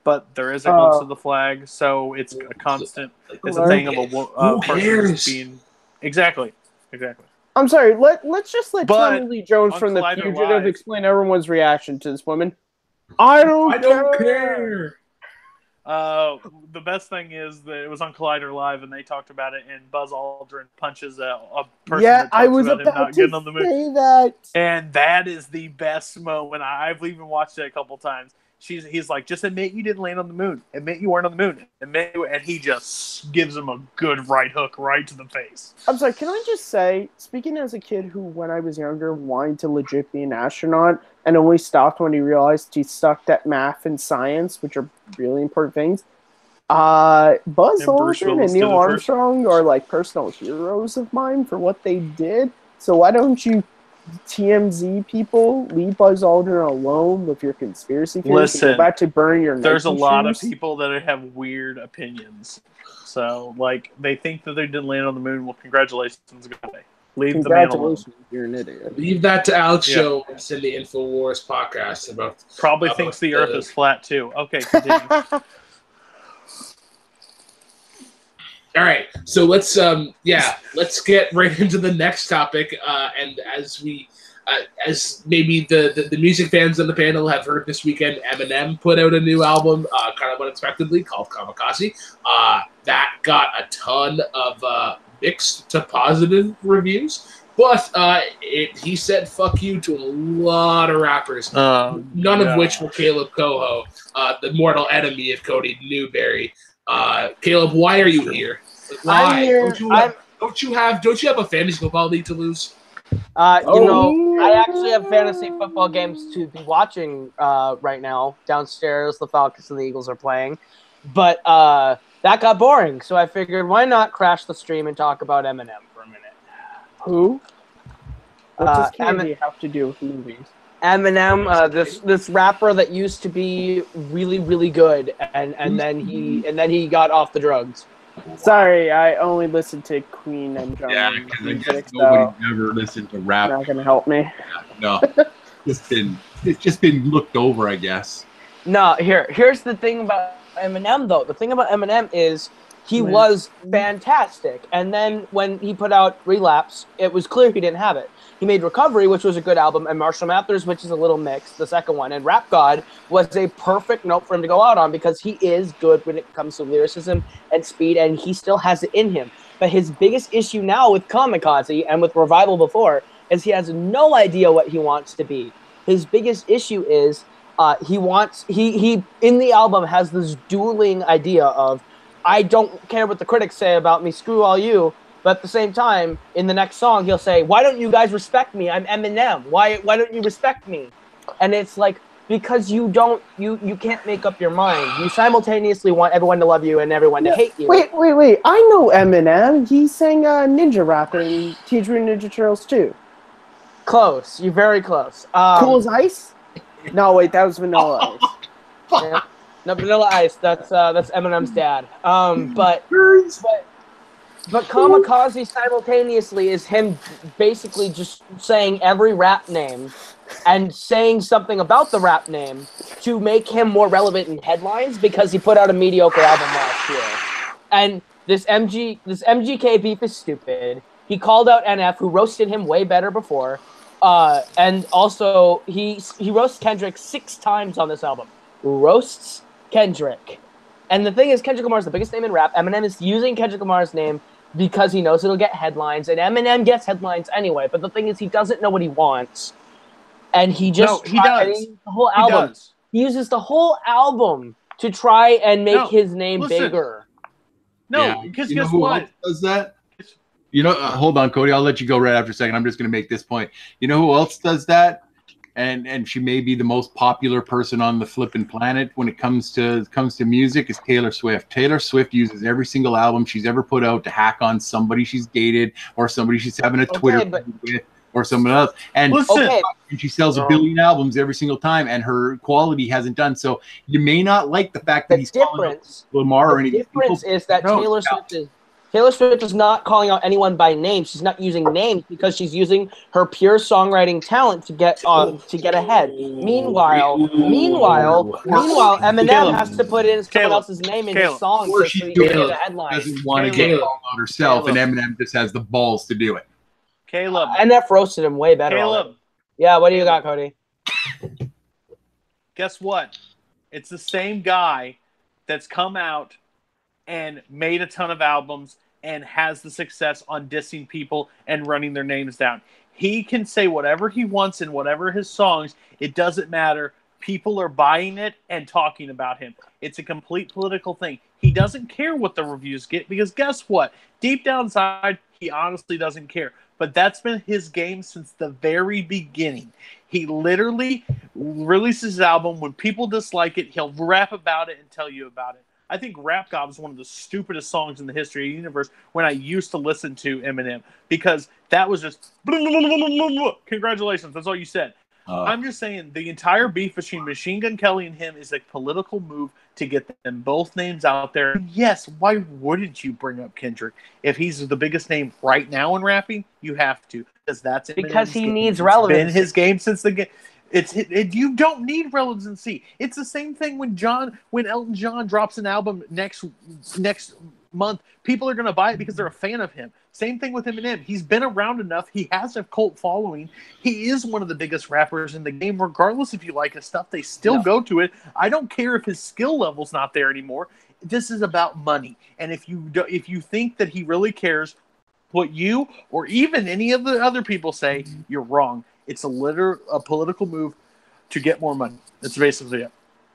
But there is a glimpse of the flag, so it's a constant. It's a thing of a person being exactly. I'm sorry. Let's just let But Tommy Lee Jones on from The Collider Fugitive Live- explain everyone's reaction to this woman. I don't care. The best thing is that it was on Collider Live, and they talked about it, and Buzz Aldrin punches a person Yeah, that I talks was about him about not to getting on the moon. say that. And that is the best moment. I've even watched it a couple times. He's like, just admit you didn't land on the moon. Admit you weren't on the moon. And he just gives him a good right hook right to the face. I'm sorry, can I just say, speaking as a kid who, when I was younger, wanted to legit be an astronaut and only stopped when he realized he sucked at math and science, which are really important things, Buzz Aldrin and Neil Armstrong are like personal heroes of mine for what they did. So why don't you TMZ people leave Buzz Aldrin alone with your conspiracy theories and go back to burn your there's Nike a lot shoes? of people that have weird opinions. So, like, they think that they didn't land on the moon. Well, congratulations, guy. Leave the man alone. You're an idiot. leave that to Alex Jones in the InfoWars podcast about. Probably thinks the Earth is flat too. Okay, continue. All right, so let's get right into the next topic. And as maybe the music fans on the panel have heard this weekend, Eminem put out a new album, kind of unexpectedly, called Kamikaze. That got a ton of mixed to positive reviews, but he said "fuck you" to a lot of rappers, none of which were Caleb Coho, the mortal enemy of Cody Newberry. Caleb, why are you here? Why? Don't you have a fantasy football league to lose? I actually have fantasy football games to be watching right now. Downstairs, the Falcons and the Eagles are playing. But that got boring, so I figured why not crash the stream and talk about Eminem for a minute. Who? What does candy have to do with movies? Eminem, this rapper that used to be really, really good, and then he got off the drugs. Sorry, I only listen to Queen and John. Yeah, because I music, guess nobody ever listened to rap. Not gonna help me. No, it's just been looked over, I guess. No, here's the thing about Eminem, though. The thing about Eminem is he was fantastic, and then when he put out Relapse, it was clear he didn't have it. He made Recovery, which was a good album, and Marshall Mathers, which is a little mixed, the second one, and Rap God was a perfect note for him to go out on because he is good when it comes to lyricism and speed, and he still has it in him. But his biggest issue now with Kamikaze and with Revival before is he has no idea what he wants to be. His biggest issue is he in the album has this dueling idea of, I don't care what the critics say about me, screw all you. But at the same time, in the next song, he'll say, why don't you guys respect me? I'm Eminem. Why don't you respect me? And it's like, because you can't make up your mind. You simultaneously want everyone to love you and everyone to hate you. Wait. I know Eminem. He sang Ninja Rap in Teenage Mutant Ninja Turtles 2. Close. You're very close. Cool as Ice? No, wait, that was Vanilla Ice. Yeah. No, Vanilla Ice. That's Eminem's dad. But Kamikaze simultaneously is him basically just saying every rap name and saying something about the rap name to make him more relevant in headlines because he put out a mediocre album last year. And this MGK beef is stupid. He called out NF, who roasted him way better before. And also, he roasts Kendrick 6 times on this album. Roasts Kendrick. And the thing is, Kendrick Lamar is the biggest name in rap. Eminem is using Kendrick Lamar's name because he knows it'll get headlines, and Eminem gets headlines anyway. But the thing is, he doesn't know what he wants, and he just he does. The whole album. He uses the whole album to try and make his name listen. bigger. No, because You know guess who what? else does that? You know, hold on, Cody. I'll let you go right after a second. I'm just going to make this point. You know who else does that? And she may be the most popular person on the flipping planet when it comes to music is Taylor Swift. Taylor Swift uses every single album she's ever put out to hack on somebody she's dated or somebody she's having a Twitter with or someone else. And Listen, and she sells a billion albums every single time, and her quality hasn't done. So you may not like the fact that he's calling out Lamar or any of these people. The difference is that Taylor Swift is not calling out anyone by name. She's not using names because she's using her pure songwriting talent to get ahead. Meanwhile, Eminem has to put in someone else's name in his song so he can get a headline. Doesn't want to get called out herself, and Eminem just has the balls to do it. Caleb. NF roasted him way better. Caleb. Yeah, what do you got, Cody? Guess what? It's the same guy that's come out and made a ton of albums and has the success on dissing people and running their names down. He can say whatever he wants in whatever his songs. It doesn't matter. People are buying it and talking about him. It's a complete political thing. He doesn't care what the reviews get because guess what? Deep down inside, he honestly doesn't care. But that's been his game since the very beginning. He literally releases his album. When people dislike it, he'll rap about it and tell you about it. I think Rap God was one of the stupidest songs in the history of the universe when I used to listen to Eminem because that was just blah, blah, blah, blah, blah, blah. Congratulations. That's all you said. I'm just saying the entire beef between Machine Gun Kelly and him is a political move to get them both names out there. Yes, why wouldn't you bring up Kendrick? If he's the biggest name right now in rapping, you have to because that's Eminem's because he game. needs It's relevance. been his game since the game. You don't need relevancy. It's the same thing when Elton John drops an album next month. People are going to buy it because they're a fan of him. Same thing with Eminem. He's been around enough. He has a cult following. He is one of the biggest rappers in the game. Regardless if you like his stuff, they still go to it. I don't care if his skill level's not there anymore. This is about money. And if you think that he really cares what you or even any of the other people say, you're wrong. It's a political move to get more money. That's basically it.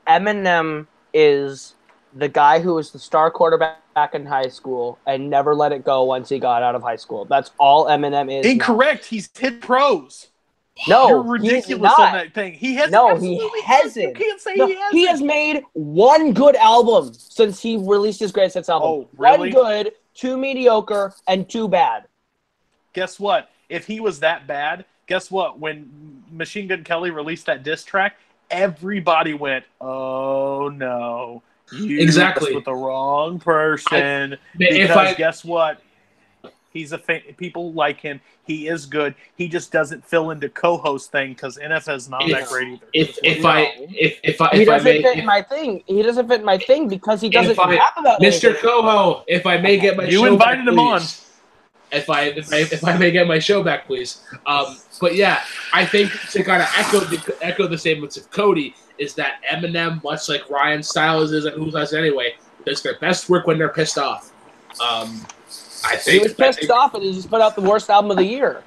Eminem is the guy who was the star quarterback in high school and never let it go once he got out of high school. That's all Eminem is. Incorrect. Now. He's hit pros. No, you're ridiculous on that thing. He hasn't. No, he hasn't. You can't say he hasn't. He has made one good album since he released his greatest hits album. Oh, really? One good, two mediocre, and two bad. Guess what? If he was that bad, guess what? When Machine Gun Kelly released that diss track, everybody went, "Oh no, you exactly with the wrong person." Because guess what? He's a fan. People like him. He is good. He just doesn't fill into co-host thing because NFL's not that great either. He doesn't fit in my thing. He doesn't fit in my thing because he doesn't rap about Mr. anything. Coho, if I may get my you show invited back, him on. If I may get my show back, please. But yeah, I think to kind of echo the statements of Cody is that Eminem, much like Ryan Stiles is and Who's Us Anyway, does their best work when they're pissed off. I think he was pissed off and he just put out the worst album of the year.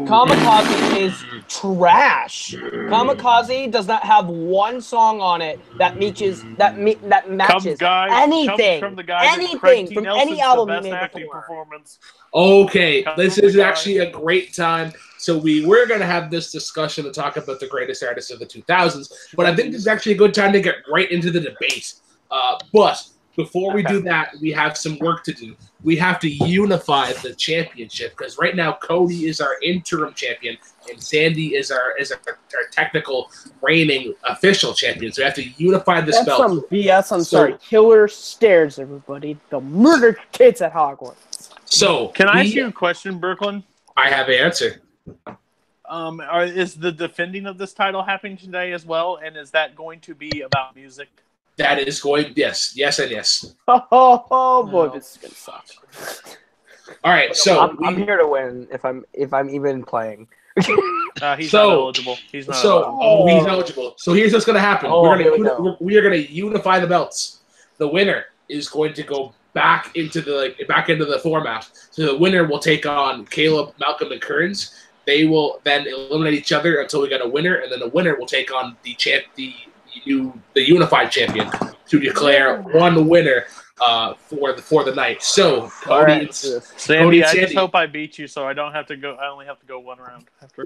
Kamikaze is trash. Kamikaze does not have one song on it that matches anything from any album he made before. Okay, this is actually a great time. So we're going to have this discussion to talk about the greatest artists of the 2000s, but I think this is actually a good time to get right into the debate. But before we do that, we have some work to do. We have to unify the championship because right now Cody is our interim champion and Sandy is our technical reigning official champion. So we have to unify this belt. That's some BS on some killer stairs, everybody. They'll murder kids at Hogwarts. So can I ask you a question, Brooklyn? I have an answer. Is the defending of this title happening today as well? And is that going to be about music? That is going, yes, and yes. Oh boy, this is gonna suck. All right, so I'm here to win if I'm even playing. He's not eligible. He's not. eligible. He's eligible. So here's what's gonna happen. We are gonna unify the belts. The winner is going to go back into the format. So the winner will take on Caleb, Malcolm, and Kearns. They will then eliminate each other until we get a winner, and then the winner will take on the unified champion to declare one winner for the night. So Cody, All right, Sandy, Cody and I just Sandy. hope I beat you, so I don't have to go. I only have to go one round after.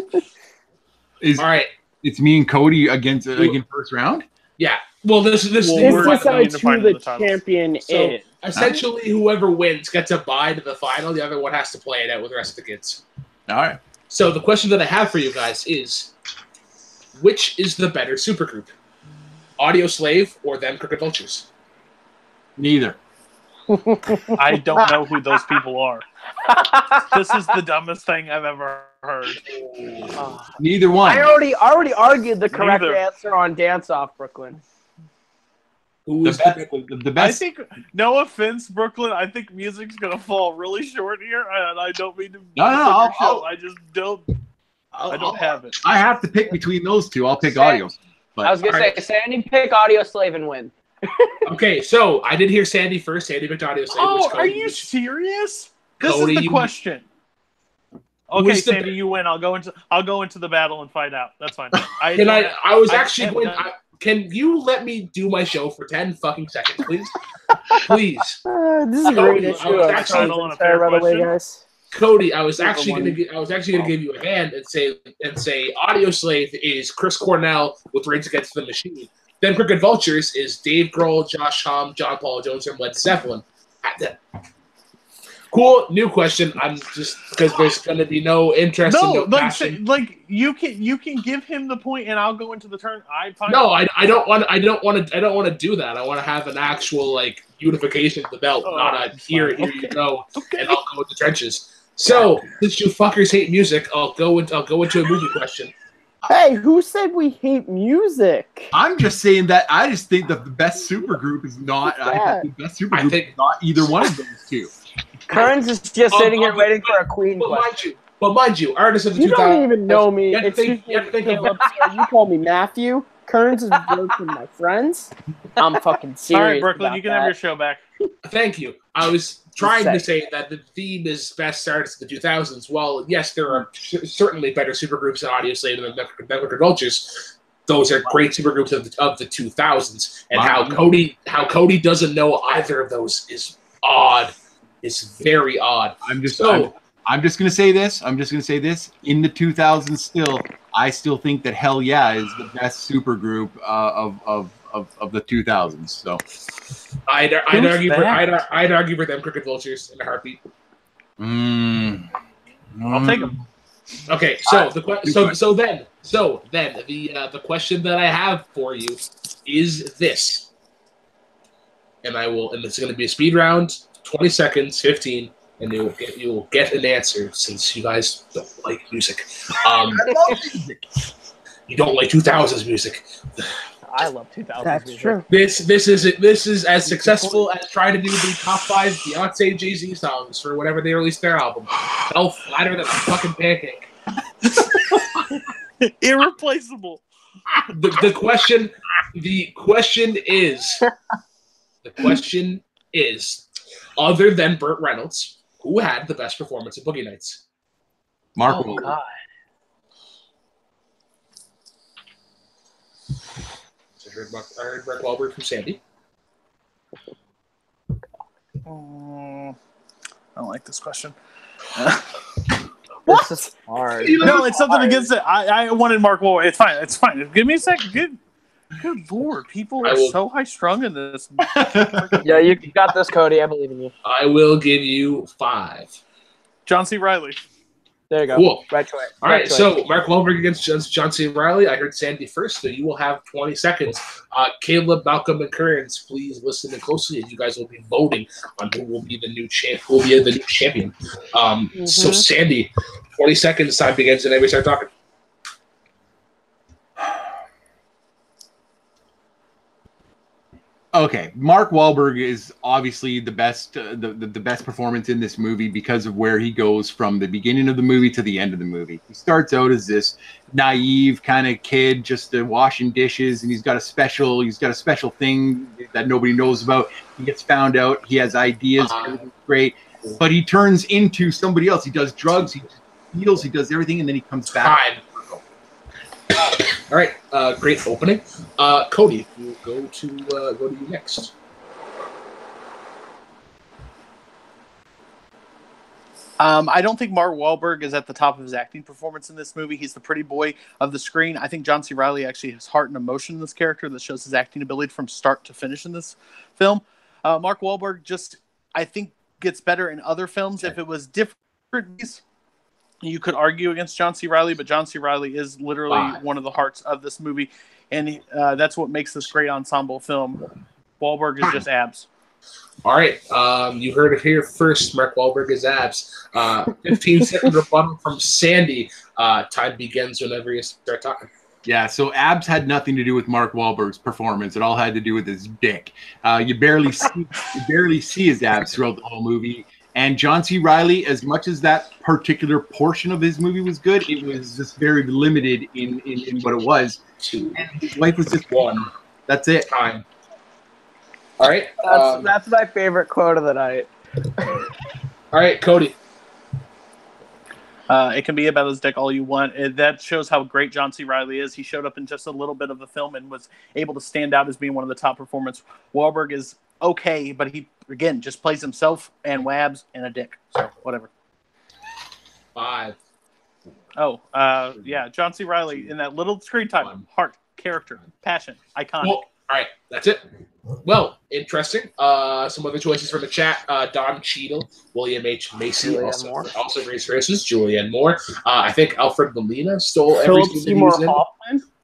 All right. It's me and Cody against first round. Yeah. Well, this Well, This we're decides to find who the the titles. champion So is. essentially, whoever wins gets a bye to the final. The other one has to play it out with the rest of the kids. All right. So the question that I have for you guys is, which is the better supergroup? Audio Slave or them Crooked Vultures? Neither. I don't know who those people are. This is the dumbest thing I've ever heard. Neither one. I already argued the correct Neither. answer on Dance Off Brooklyn. Who The is best. The I best. think, no offense, Brooklyn, I think music's gonna fall really short here, and I don't mean to. No, show. I just don't. I don't have it. I have to pick between those two. I'll pick audio. But I was gonna say, Sandy, pick Audio Slave and win. Okay, so I did hear Sandy first. Sandy picked Audio Slave. Oh, which are Cody- you serious? This Cody, is the you- question. Okay, Who's the- Sandy, you win. I'll go into the battle and fight out. That's fine. I was I- actually going. Can you let me do my show for 10 fucking seconds, please? Please. This is a great Cody, issue I was of actually on a Sorry, fair by the way, question. guys. Cody, I was actually one. gonna give you a hand and say Audio Slave is Chris Cornell with Rage Against the Machine. Then Crooked Vultures is Dave Grohl, Josh Homme, John Paul Jones, and Led Zeppelin. Cool, new question. I'm just because there's gonna be no interest No, and no passion. you can give him the point, and I'll go into the turn. No, I don't want to do that. I want to have an actual unification of the belt, not a here you go, and I'll go with the trenches. So since you fuckers hate music, I'll go into a movie question. Hey, who said we hate music? I'm just saying that I just think that the best supergroup is not. I think the best supergroup is not either one of those two. Kearns is just sitting here waiting for a Queen But question. mind you, artists of the You 2000s. don't even know me. You have to think- Excuse me, you have to think- Caleb, so you call me Matthew. Kearns is working my friends. I'm fucking serious. All right, Brooklyn, about you can that. have your show back. Thank you. I was trying to Say. say that the theme is best artists of the 2000s. While yes, there are certainly better supergroups in Audio Slave than the Crooked Vultures. Those are great supergroups of the 2000s. And how Cody doesn't know either of those is odd. It's very odd. I'm just gonna say this. In the 2000s, I still think that Hell Yeah is the best supergroup of the 2000s. So I'd argue for them Crooked Vultures in a heartbeat. I'll take them. Okay, so the question that I have for you is this, and it's going to be a speed round, 20 seconds, 15, and you will get an answer since you guys don't like music. I love music. You don't like 2000s music. I love 2000s That's music. true. This is as successful as trying to do the top 5 Beyonce Jay-Z songs for whenever they released their album. Fell flatter than a fucking pancake. Irreplaceable. The question is, other than Burt Reynolds, who had the best performance in Boogie Nights? Mark. Oh, God. So I heard Mark Wahlberg from Sandy. I don't like this question. This is hard. No, it's something against it. I wanted Mark Wahlberg. It's fine. Give me a second. Good lord, people are so high strung in this. Yeah, you got this, Cody. I believe in you. I will give you 5. John C. Riley. There you go. Cool. Right choice. All right, so Mark Wahlberg against John C. Riley. I heard Sandy first, so you will have 20 seconds. Caleb, Malcolm, and Kearns, please listen in closely, as you guys will be voting on who will be the new champion. So Sandy, 20 seconds. Time begins, and everybody start talking. Okay, Mark Wahlberg is obviously the best, the best performance in this movie because of where he goes from the beginning of the movie to the end of the movie. He starts out as this naive kind of kid, just washing dishes, and he's got a special thing that nobody knows about. He gets found out. He has ideas. Everything's great, but he turns into somebody else. He does drugs. He steals. He does everything, and then he comes back. Time. All right, great opening. Cody, we'll go to you next. I don't think Mark Wahlberg is at the top of his acting performance in this movie. He's the pretty boy of the screen. I think John C. Reilly actually has heart and emotion in this character that shows his acting ability from start to finish in this film. Mark Wahlberg just, I think, gets better in other films. If it was different, you could argue against John C. Reilly, but John C. Reilly is literally one of the hearts of this movie, and that's what makes this great ensemble film. Wahlberg is just abs. All right, you heard it here first. Mark Wahlberg is abs. 15-second rebuttal from Sandy. Time begins whenever you start talking. Yeah, so abs had nothing to do with Mark Wahlberg's performance. It all had to do with his dick. You barely see his abs throughout the whole movie. And John C. Reilly, as much as that particular portion of his movie was good, it was just very limited in what it was. And his life was just one. That's it. Time. All right. That's my favorite quote of the night. All right, Cody. It can be about his dick all you want. That shows how great John C. Reilly is. He showed up in just a little bit of the film and was able to stand out as being one of the top performers. Wahlberg is okay, but he, again, just plays himself and Wabs and a dick. So, whatever. 5. Oh, yeah, John C. Reilly in that little screen time. Heart, character, passion, iconic. Well, all right, that's it. Well, interesting. Some other choices from the chat. Don Cheadle, William H. Macy, also great choices. Julianne Moore. I think Alfred Molina stole everything that he was in.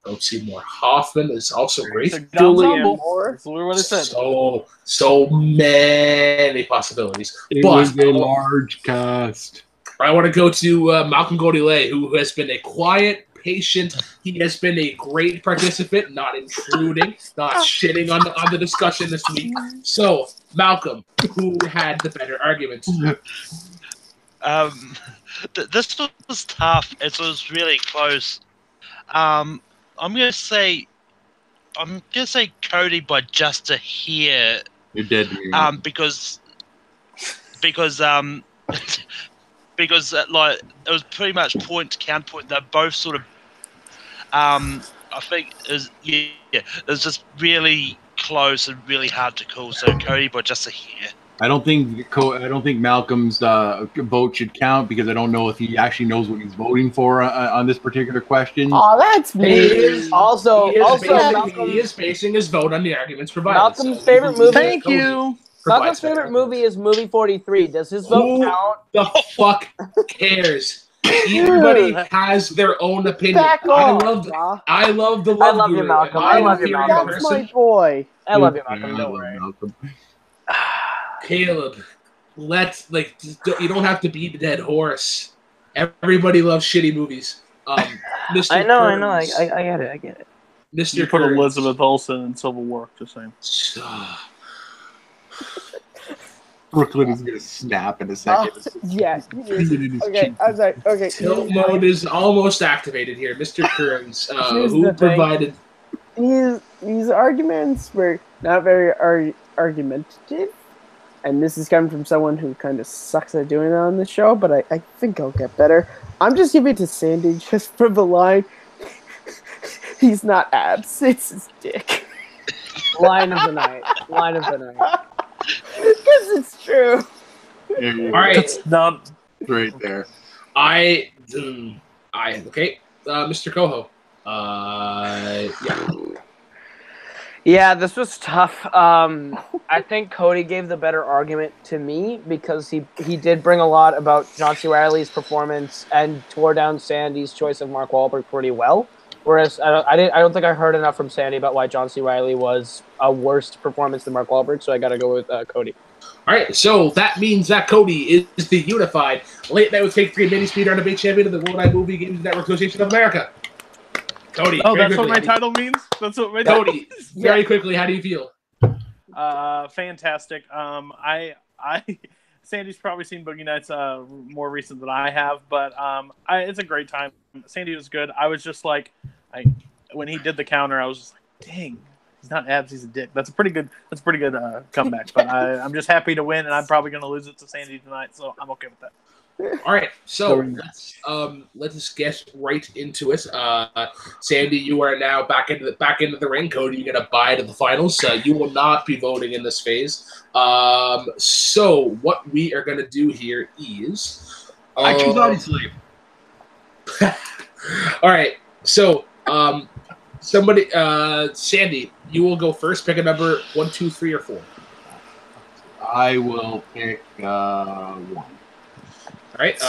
Philip Seymour Hoffman is also great. Julianne Moore. That's what it said. So many possibilities. It was a large cast. I want to go to Malcolm Godillet, who has been a quiet, patient. He has been a great participant, not intruding, not shitting on the discussion this week. So, Malcolm, who had the better argument? This was tough. It was really close. I'm gonna say Cody by just a hair. You're dead. Because like it was pretty much point to counterpoint. They're both sort of I think it was just really close and really hard to call. So Cody by just a hair. I don't think Malcolm's vote should count because I don't know if he actually knows what he's voting for on this particular question. Oh, that's me. He is basing his vote on the arguments provided. Malcolm's favorite movie. Thank you. Malcolm's favorite movie is movie 43. Does his vote count? The fuck cares? Everybody has their own opinion. Back off, I love the I love you, Malcolm. I love you, Malcolm. That's my boy. I love you, Malcolm. Don't worry. Caleb, you don't have to beat the dead horse. Everybody loves shitty movies. Mr. I know. Kearns, I get it. Mr. You put Kearns. Elizabeth Olsen in Civil War, just saying. Brooklyn is going to snap in a second. Yes. Okay, I'm sorry. Okay. Tilt mode is almost activated here. Mr. Kearns, who the thing. provided... These arguments were not very argumentative. And this is coming from someone who kind of sucks at doing it on the show, but I think I'll get better. I'm just giving it to Sandy just for the line. He's not abs, it's his dick. Line of the night. Because it's true. All right. It's not right there. Okay. Mr. Coho. Yeah. Yeah, this was tough. I think Cody gave the better argument to me because he did bring a lot about John C. Reilly's performance and tore down Sandy's choice of Mark Wahlberg pretty well. Whereas I don't think I heard enough from Sandy about why John C. Reilly was a worse performance than Mark Wahlberg, so I got to go with Cody. All right, so that means that Cody is the unified Late Night with Take 3 mini speed round debate champion of the Worldwide Movie Games Network Association of America. Cody. Oh, that's what my title means? That's what my title Cody, very quickly, how do you feel? Fantastic. Sandy's probably seen Boogie Nights more recent than I have, but it's a great time. Sandy was good. I was just like, when he did the counter, I was just like, dang, he's not abs, he's a dick. That's a pretty good comeback. But I'm just happy to win, and I'm probably going to lose it to Sandy tonight, so I'm okay with that. All right, so let's get right into it. Sandy, you are now back into the ring. Cody, you get a bye to the finals. You will not be voting in this phase. So what we are going to do here is I choose Audio Slave. All right. So, somebody, Sandy, you will go first. Pick a number 1, 2, 3, or 4. I will pick 1. All right.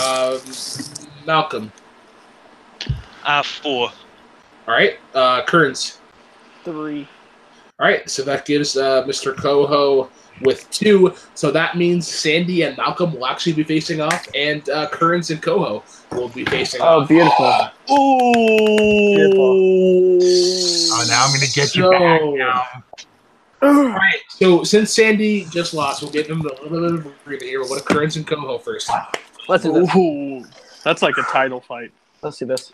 Malcolm. 4. All right. Kearns. 3. All right. So that gives Mr. Coho with 2. So that means Sandy and Malcolm will actually be facing off, and Kearns and Coho will be facing off. Oh, beautiful. Oh, now I'm going to get you back now. All right. So since Sandy just lost, we'll give him a little bit of a breather here. We'll go to Kearns and Coho first. Let's do this. Ooh, that's like a title fight. Let's do this.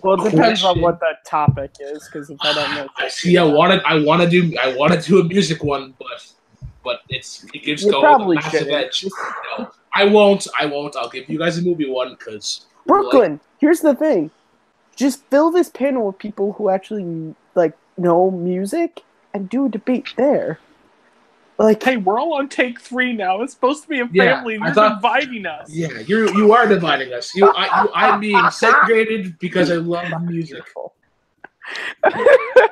Well, it depends on what that topic is, because if I don't know. See, I want to do a music one, but it gives You Coho probably a massive shouldn't. edge. No, I won't. I'll give you guys a movie one because Brooklyn, here's the thing. Just fill this panel with people who actually know music and do a debate there. Hey, we're all on take 3 now. It's supposed to be a Yeah, family, and I you're thought- dividing us. Yeah, you are dividing us. I'm being segregated because I love music.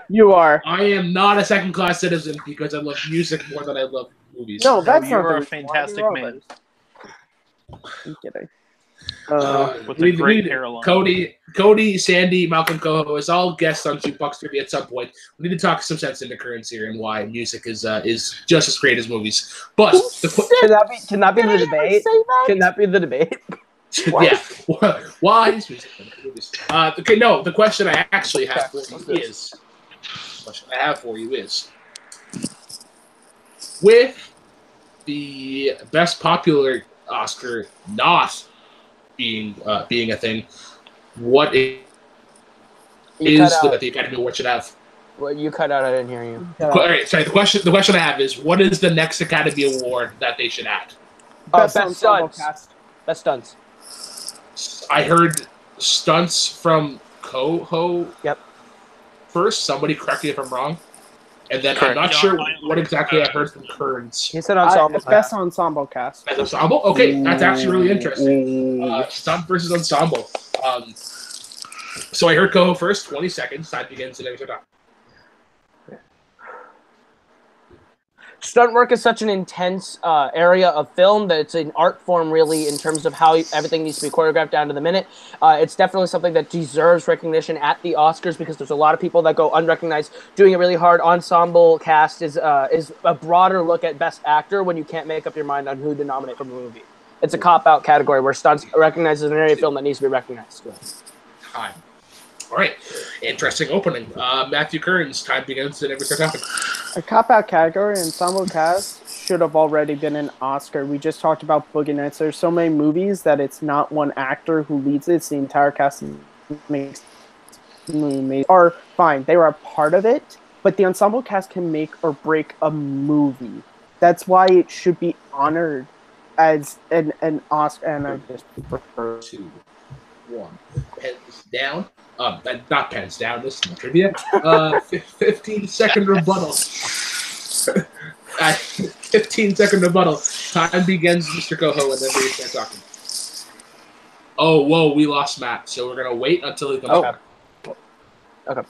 You are. I am not a second-class citizen because I love music more than I love movies. No, that's you not are the a reason why. fantastic You're man. I'm kidding. With a great hairline. Cody, Sandy, Malcolm Coho is all guests on Jukebox Trivia at some point. We need to talk some sense into currents here and why music is just as great as movies. But Can that be the debate? Can that be the debate? yeah, why is music better than movies? Okay, no. The question I actually have for you is, with the Best Popular Oscar not being a thing, what is the Academy Award should have? Well, you cut out. I didn't hear you. All right, sorry. The question I have is, what is the next Academy Award that they should add? Best ensemble stunts. Cast. Best stunts. I heard stunts from Coho. Yep. First, somebody correct me if I'm wrong. And then Correct. I'm not sure what exactly I heard from Kearns. He said ensemble. Best ensemble cast. As ensemble? Okay, that's actually really interesting. Stunt versus ensemble. So I heard Coho first, 20 seconds, time begins, and everything. Stunt work is such an intense area of film that it's an art form, really, in terms of how everything needs to be choreographed down to the minute. It's definitely something that deserves recognition at the Oscars because there's a lot of people that go unrecognized. Doing it really hard. Ensemble cast is a broader look at Best Actor when you can't make up your mind on who to nominate from a movie. It's a cop-out category where stunts recognized as an area of film that needs to be recognized. Time. All right, interesting opening. Matthew Kearns, time begins, and everything happens. A cop-out category, ensemble cast, should have already been an Oscar. We just talked about Boogie Nights. There's so many movies that it's not one actor who leads it. It's the entire cast makes the movie. Or, fine, they were a part of it, but the ensemble cast can make or break a movie. That's why it should be honored as an Oscar, and I just prefer 2, 1. Pens down. Not pens down. This is trivia. 15-second rebuttal. 15-second rebuttal. Time begins, Mr. Coho, and then we start talking. Oh, whoa, we lost Matt, so we're gonna wait until he comes back. Okay.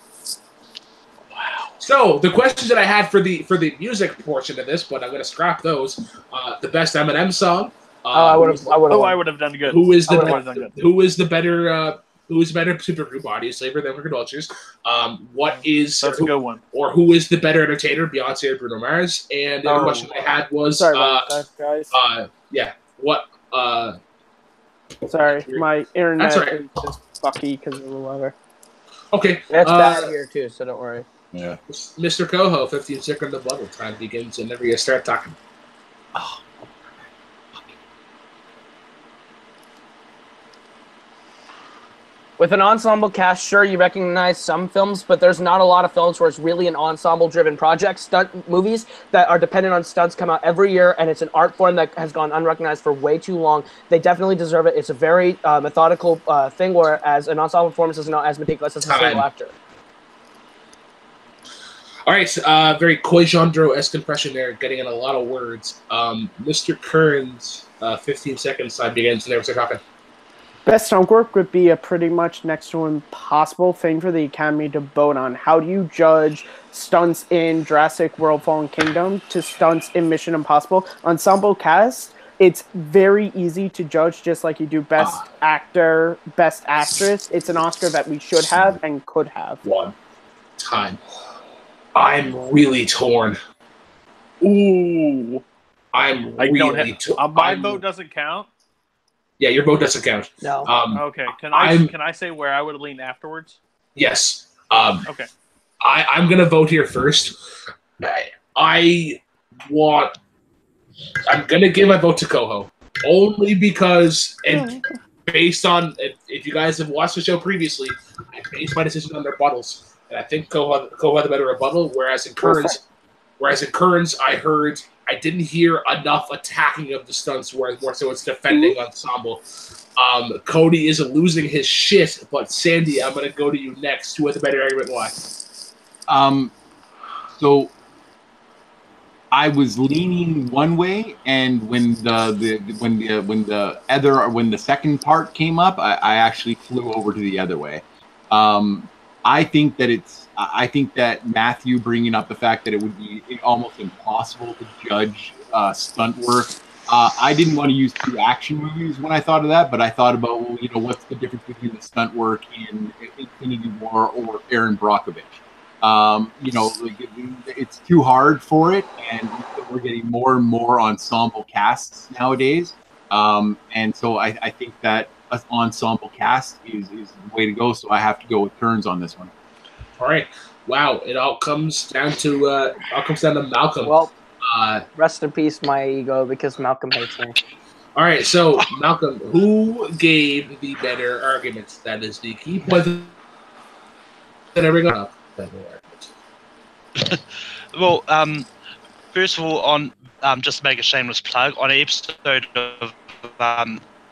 Wow. So the questions that I had for the music portion of this, but I'm gonna scrap those. The best Eminem song. I would have done good. Who is the better supergroup audio slaver than Wicked Vultures? That's a good one. Or who is the better entertainer, Beyonce or Bruno Mars? And the other question I had was, sorry about that, guys. Sorry, my internet is just fucky because of the weather. Okay. That's bad here too, so don't worry. Yeah. Mr. Coho, 15-second rebuttal. Time begins whenever you start talking. Oh. With an ensemble cast, sure, you recognize some films, but there's not a lot of films where it's really an ensemble-driven project. Stunt movies that are dependent on stunts come out every year, and it's an art form that has gone unrecognized for way too long. They definitely deserve it. It's a very methodical thing, whereas an ensemble performance is not as meticulous as a single actor. All right, very Coy-Jandro-esque impression there, getting in a lot of words. Mr. Kearns, 15 seconds, time begins, and never start talking. Best stunt work would be a pretty much next to impossible thing for the Academy to vote on. How do you judge stunts in Jurassic World Fallen Kingdom to stunts in Mission Impossible? Ensemble cast, it's very easy to judge, just like you do Best Actor, Best Actress. It's an Oscar that we should have and could have. One time. I'm really torn. Ooh. I'm really torn. My vote doesn't count. Yeah, your vote doesn't count. No. Okay. Can I say where I would lean afterwards? Yes. Okay. I'm gonna vote here first. I'm gonna give my vote to Coho only because, and based on if you guys have watched the show previously, I based my decision on their rebuttals, and I think Coho had the better rebuttal. Whereas in Currens, I didn't hear enough attacking of the stunts, whereas more so it's defending ensemble. Cody is losing his shit, but Sandy, I'm going to go to you next. Who has a better argument? Why? So I was leaning one way, and when the second part came up, I actually flew over to the other way. I think that Matthew bringing up the fact that it would be almost impossible to judge stunt work. I didn't want to use 2 action movies when I thought of that, but I thought about, what's the difference between the stunt work in Infinity War or Aaron Brockovich? It's too hard for it, and we're getting more and more ensemble casts nowadays. And so I think that an ensemble cast is the way to go. So I have to go with Kearns on this one. All right. Wow. It all comes down to Malcolm. Well, rest in peace, my ego, because Malcolm hates me. All right. So Malcolm, who gave the better arguments? That is the key point that I bring up. Well, first of all, on just to make a shameless plug, on an episode of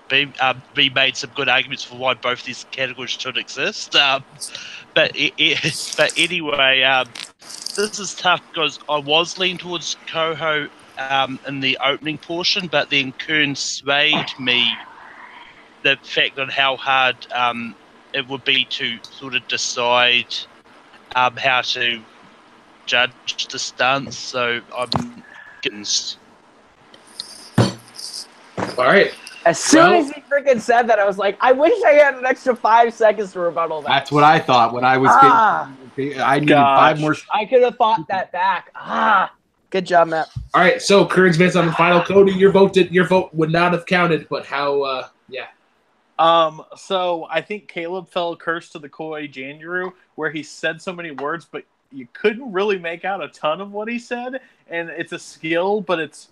we made some good arguments for why both these categories should exist. But anyway, this is tough because I was leaning towards Coho in the opening portion, but then Kern swayed me the fact on how hard it would be to sort of decide how to judge the stunts. So I'm getting. All right. As soon as he freaking said that, I was like, I wish I had an extra 5 seconds to rebuttal that. That's what I thought when I was getting. I needed 5 more. I could have fought that back. Good job, Matt. All right, so Kearns minutes on the final. Cody, your vote would not have counted, but how? Yeah. So I think Caleb fell curse to the Koi Janjaru, where he said so many words, but you couldn't really make out a ton of what he said, and it's a skill, but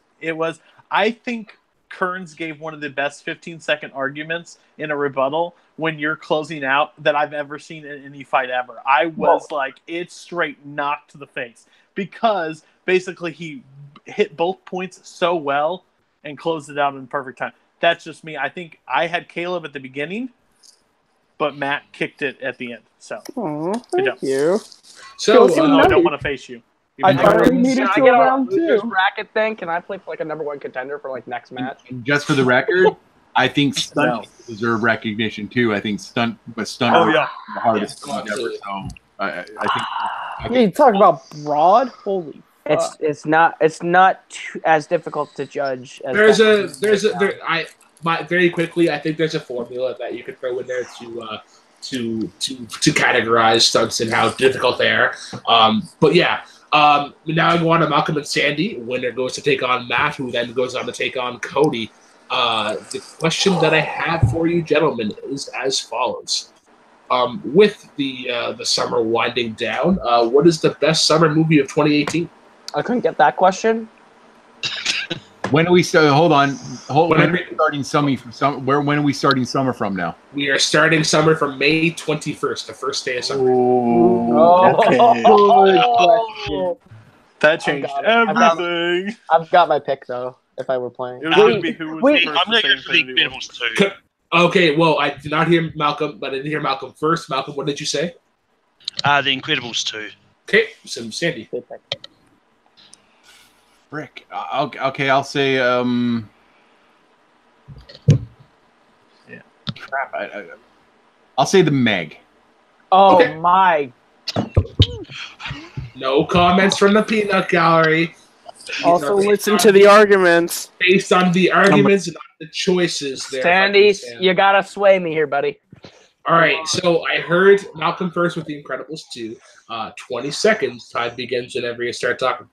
I think Kearns gave one of the best 15-second arguments in a rebuttal when you're closing out that I've ever seen in any fight ever. I was like, it's straight knocked to the face because basically he hit both points so well and closed it out in perfect time. That's just me. I think I had Caleb at the beginning, but Matt kicked it at the end. So, thank you. So, I don't want to face you. I finally needed to round 2. Bracket thing. Can I play for like a #1 contender for like next match? And just for the record, I think stunt deserve recognition too. I think stunt is the hardest stunt ever. So I think. You talk about broad. Holy. It's not as difficult to judge. As very quickly. I think there's a formula that you could throw in there to categorize stunts and how difficult they are. But yeah. Now I go on to Malcolm and Sandy. Winner goes to take on Matt, who then goes on to take on Cody. The question that I have for you, gentlemen, is as follows. With the summer winding down, what is the best summer movie of 2018? I couldn't get that question. When are we starting? Hold on. When are we starting summer? When are we starting summer from now? We are starting summer from May 21st, the first day of summer. Okay. That changed everything. I've got my pick though. If I were playing, it was going to be who was the first. I'm going to go for the Incredibles 2. Okay, well, I did not hear Malcolm, but I did hear Malcolm first. Malcolm, what did you say? The Incredibles 2. Okay, so Sandy. Frick. Okay, I'll say crap. I'll say the Meg. Oh Okay. my! No comments from the peanut gallery. These Also, are based listen on- to the arguments. based on the arguments, not the choices. There, Sandy, if I can you gotta sway me here, buddy. All right, so I heard Malcolm first with The Incredibles 2. 20 seconds. Time begins whenever you start talking.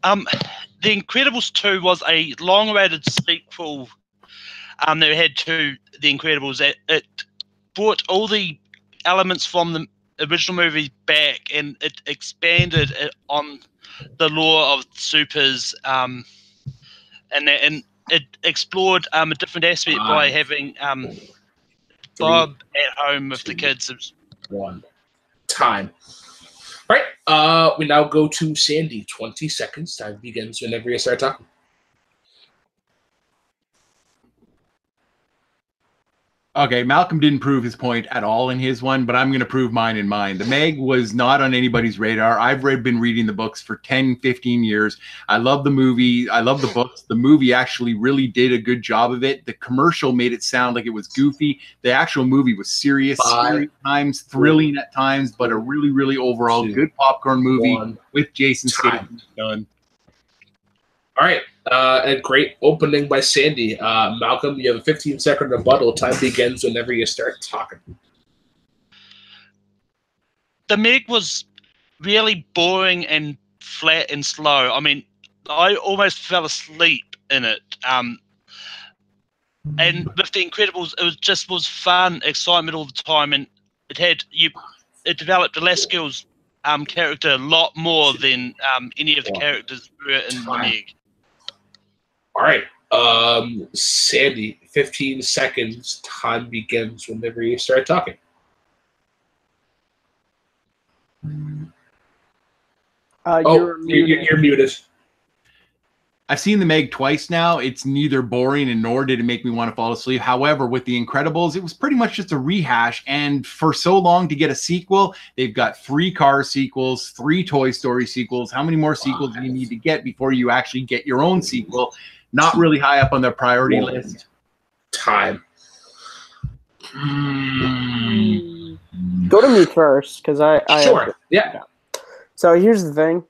The Incredibles 2 was a long-awaited sequel that we had to The Incredibles. It brought all the elements from the original movie back, and it expanded it on the lore of supers, and it explored a different aspect by having Bob at home with the kids. One time. All right, we now go to Sandy. 20 seconds. Time begins whenever you start talking. Okay, Malcolm didn't prove his point at all in his one, but I'm going to prove mine in mine. The Meg was not on anybody's radar. I've been reading the books for 10, 15 years. I love the movie. I love the books. The movie actually really did a good job of it. The commercial made it sound like it was goofy. The actual movie was serious at times, thrilling at times, but a really, really overall good popcorn movie with Jason Statham done. All right, a great opening by Sandy. Malcolm, you have a 15-second rebuttal. Time begins whenever you start talking. The Meg was really boring and flat and slow. I mean, I almost fell asleep in it. And with The Incredibles, it was fun, excitement all the time, and it developed Alaska's character a lot more than any of the characters were in the Meg. All right, Sandy, 15 seconds. Time begins whenever you start talking. You're muted. You're muted. I've seen the Meg twice now. It's neither boring and nor did it make me want to fall asleep. However, with The Incredibles, it was pretty much just a rehash. And for so long to get a sequel, they've got 3 car sequels, 3 Toy Story sequels. How many more sequels do you need to get before you actually get your own sequel? Not really high up on their priority list. Time. Go to me first, because I Sure. Yeah. So here's the thing.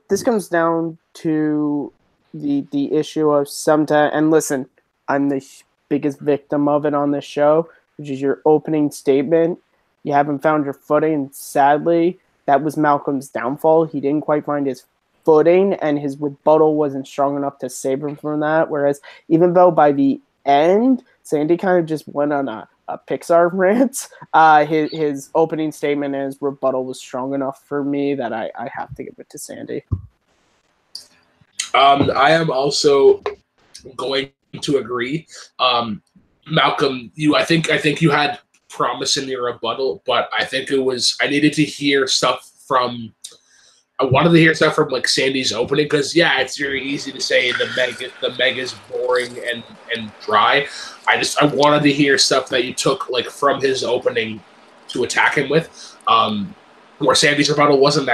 This comes down to the issue of sometimes, and listen, I'm the biggest victim of it on this show, which is your opening statement. You haven't found your footing, and sadly, that was Malcolm's downfall. He didn't quite find his footing, and his rebuttal wasn't strong enough to save him from that. Whereas, even though by the end, Sandy kind of just went on a Pixar rant, his opening statement and his rebuttal was strong enough for me that I have to give it to Sandy. I am also going to agree. Malcolm, I think you had promise in your rebuttal, but I think I needed to hear stuff from. I wanted to hear stuff from like Sandy's opening because it's very easy to say the Meg is boring and dry. I wanted to hear stuff that you took like from his opening to attack him with. Where Sandy's rebuttal wasn't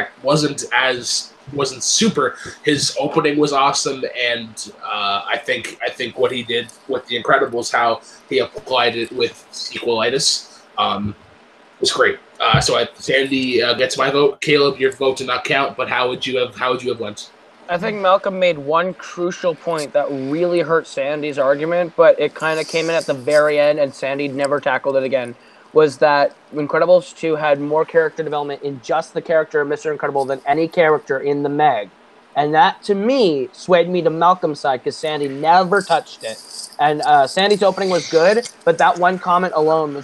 super. His opening was awesome, and I think what he did with The Incredibles, how he applied it with sequelitis, was great. So Sandy gets my vote. Caleb, your vote did not count, but how would you have went? I think Malcolm made one crucial point that really hurt Sandy's argument, but it kind of came in at the very end, and Sandy never tackled it again, was that Incredibles 2 had more character development in just the character of Mr. Incredible than any character in the Meg. And that, to me, swayed me to Malcolm's side because Sandy never touched it. And Sandy's opening was good, but that one comment alone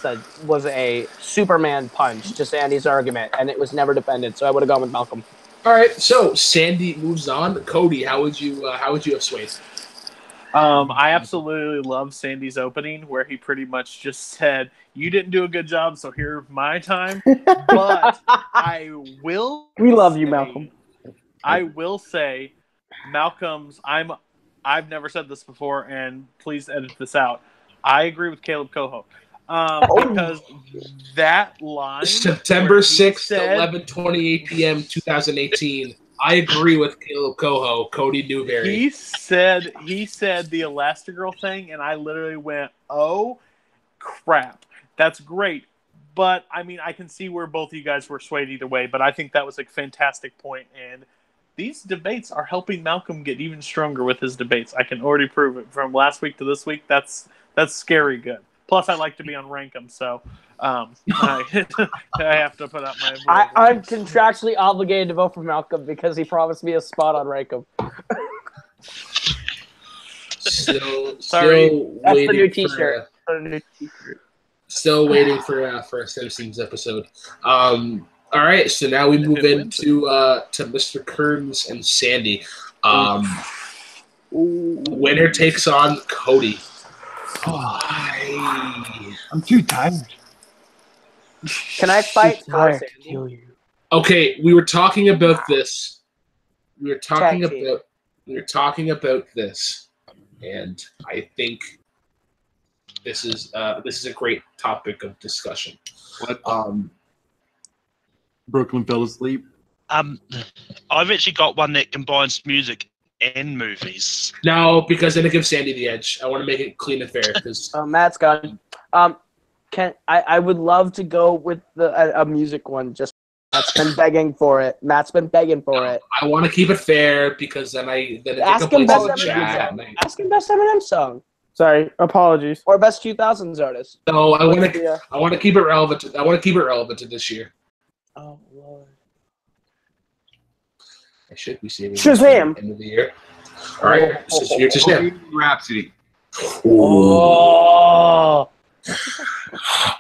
was a Superman punch to Sandy's argument, and it was never defended. So I would have gone with Malcolm. All right, so Sandy moves on. Cody, how would you have swayed? I absolutely love Sandy's opening, where he pretty much just said, "You didn't do a good job, so here's my time." But I will. We love you, Malcolm. I will say, Malcolm's. I've never said this before, and please edit this out. I agree with Caleb Coho. Because that line, September 6th, 11:28 p.m. 2018. I agree with Caleb Coho, Cody Newberry. He said the Elastigirl thing, and I literally went, "Oh, crap, that's great." But I mean, I can see where both of you guys were swayed either way. But I think that was a fantastic point, and these debates are helping Malcolm get even stronger with his debates. I can already prove it from last week to this week. That's scary good. Plus, I like to be on Rankum, so I have to put out my. I'm contractually obligated to vote for Malcolm because he promised me a spot on Rankum. Still That's the waiting new T-shirt. Still waiting for a Simpsons episode. All right, so now we move into to Mr. Kearns and Sandy. Winner takes on Cody. I'm too tired. Can I fight first? Okay, we were talking about this. We were talking about this, and I think this is a great topic of discussion. What? Brooklyn fell asleep. I've actually got one that combines music and movies. No, because then it gives Sandy the edge. I want to make it clean and fair. Because Matt's gone. I would love to go with a music one. Just Matt's been begging for it. Matt's been begging for it. I want to keep it fair because then ask him best Eminem song. Sorry, apologies. Or best 2000's artist. No, I want to keep it relevant. I want to keep it relevant to this year. Oh Lord. I should be saving Shazam! the end of the year. All right, so here's Shazam. Rhapsody. Oh.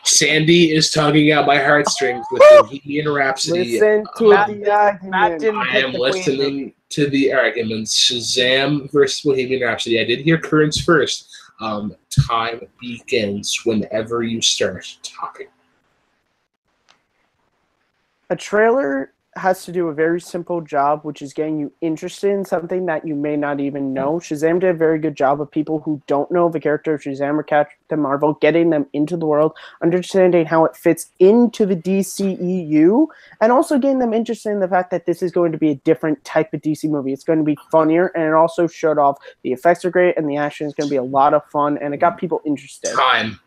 Sandy is tugging at my heartstrings with Bohemian Rhapsody. Listen to the argument. I am listening to the arguments. Shazam versus Bohemian Rhapsody. I did hear Kearns first. Time begins whenever you start talking. A trailer has to do a very simple job, which is getting you interested in something that you may not even know. Shazam did a very good job of people who don't know the character of Shazam or Captain Marvel, getting them into the world, understanding how it fits into the DCEU, and also getting them interested in the fact that this is going to be a different type of DC movie. It's going to be funnier, and it also showed off the effects are great, and the action is going to be a lot of fun, and it got people interested. Time.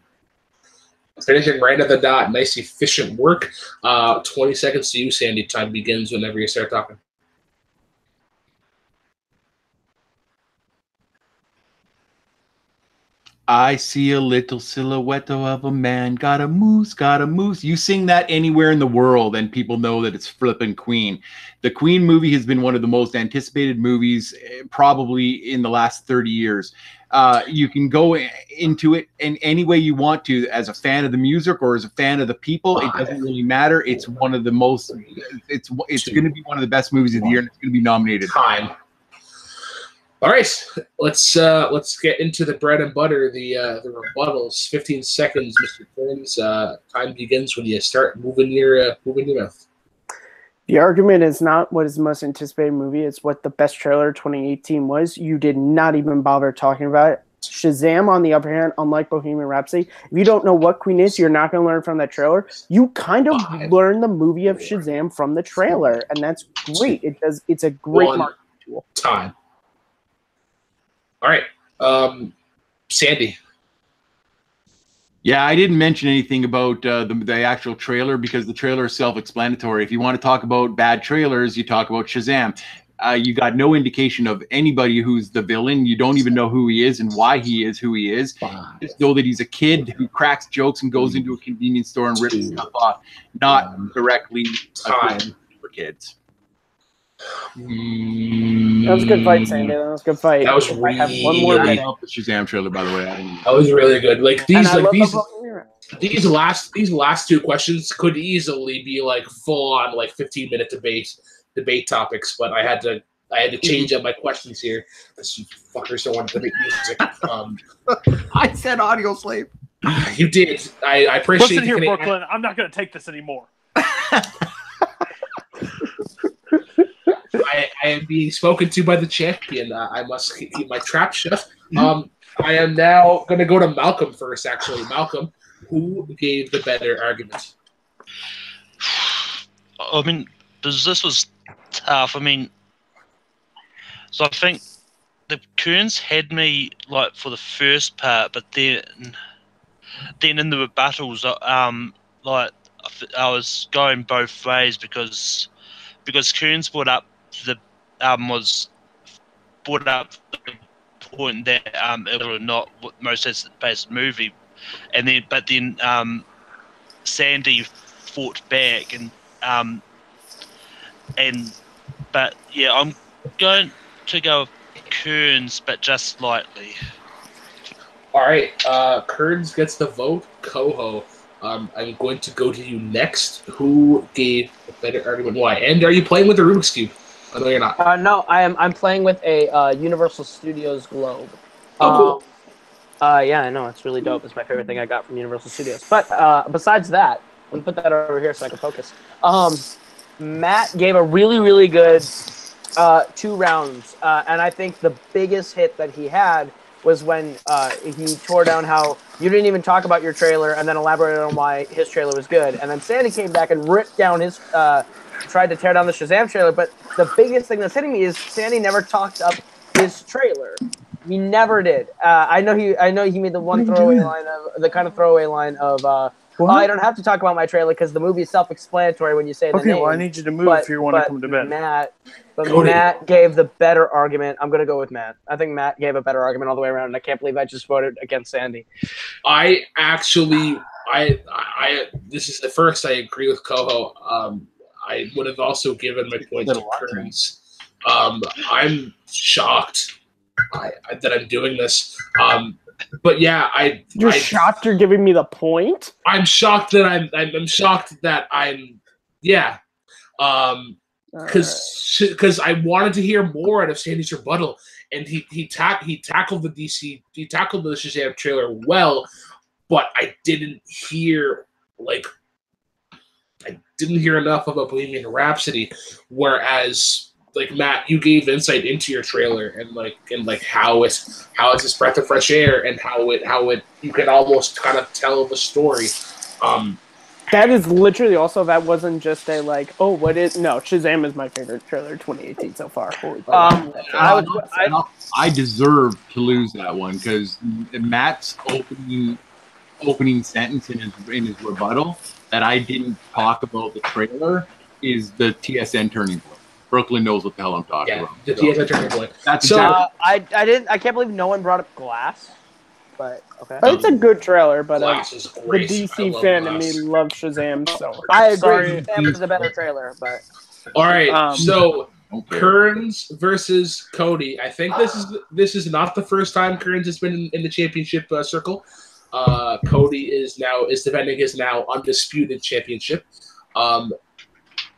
Finishing right at the dot. Nice, efficient work. 20 seconds to you, Sandy. Time begins whenever you start talking. I see a little silhouette of a man. Got a moose, got a moose. You sing that anywhere in the world, and people know that it's flippin' Queen. The Queen movie has been one of the most anticipated movies probably in the last 30 years. You can go into it in any way you want to, as a fan of the music or as a fan of the people. It doesn't really matter. It's one of the most. It's going to be one of the best movies of the year, and it's going to be nominated. Time. All right, let's get into the bread and butter, the rebuttals. 15 seconds, Mr. Kearns. Time begins when you start moving your mouth. The argument is not what is the most anticipated movie. It's what the best trailer 2018 was. You did not even bother talking about it. Shazam, on the other hand, unlike Bohemian Rhapsody, if you don't know what Queen is, you're not going to learn from that trailer. You kind of learn the movie of Shazam from the trailer, and that's great. It's a great marketing tool. Time. All right, Sandy. Yeah, I didn't mention anything about the actual trailer because the trailer is self-explanatory. If you want to talk about bad trailers, you talk about Shazam. You got no indication of anybody who's the villain. You don't even know who he is and why he is who he is. You just know that he's a kid who cracks jokes and goes into a convenience store and rips stuff off, not directly for kids. That was a good fight, Sandy. That was a good fight. That was really I have one more I minute. love the Shazam trailer, by the way. That was really good. Like these last two questions could easily be like full on like 15-minute debate topics, but I had to change up my questions here because you fuckers don't want to debate music. I said audio slave. You did. I appreciate. Listen here, Brooklyn. I'm not going to take this anymore. I am being spoken to by the champion. I must keep my trap shut. I am now going to go to Malcolm first, actually. Malcolm, who gave the better argument? I mean, this was tough. I mean, So I think the Kearns had me like for the first part, but then in the rebuttals, like I was going both ways because Kearns brought up the point that it was not most based movie, and then Sandy fought back but yeah, I'm going to go with Kearns, but just slightly. All right, Kearns gets the vote. Coho, I'm going to go to you next. Who gave a better argument? Why? And are you playing with the Rubik's Cube? I know you're not. No, I'm playing with a Universal Studios Globe. Oh, cool. Yeah, I know, it's really dope. It's my favorite thing I got from Universal Studios. But besides that, let me put that over here so I can focus. Matt gave a really, really good 2 rounds, and I think the biggest hit that he had was when he tore down how you didn't even talk about your trailer and then elaborated on why his trailer was good. And then Sandy came back and ripped down his, tried to tear down the Shazam trailer. But the biggest thing that's hitting me is Sandy never talked up his trailer. He never did. I know he made the one throwaway line of the kind of throwaway line of I don't have to talk about my trailer because the movie is self-explanatory when you say the name. Okay, well, I need you to move if you want to come to bed. Matt gave the better argument. I'm going to go with Matt. I think Matt gave a better argument all the way around, and I can't believe I just voted against Sandy. I actually, this is the first I agree with Coho. I would have also given my points to Kearns. I'm shocked that I'm doing this. But yeah, You're shocked you're giving me the point? I'm shocked that I'm shocked that I'm yeah. Because I wanted to hear more out of Sandy's rebuttal, and he tackled the Shazam trailer well, but I didn't hear enough about Bohemian Rhapsody, whereas like Matt, you gave insight into your trailer and how it's this breath of fresh air and how it you can almost kind of tell the story. That is literally also, that wasn't just a Shazam is my favorite trailer 2018 so far. I deserve to lose that one because Matt's opening sentence in his rebuttal that I didn't talk about the trailer is the TSN turning point. Brooklyn knows what the hell I'm talking about. The TSN turning point. That's so I can't believe no one brought up Glass. But okay, but it's a good trailer. But Glass is the great. DC fan in me loves Shazam, so I agree. Shazam is a better trailer, but all right. So Kearns versus Cody. I think this is not the first time Kearns has been in the championship circle. Cody is defending his now undisputed championship.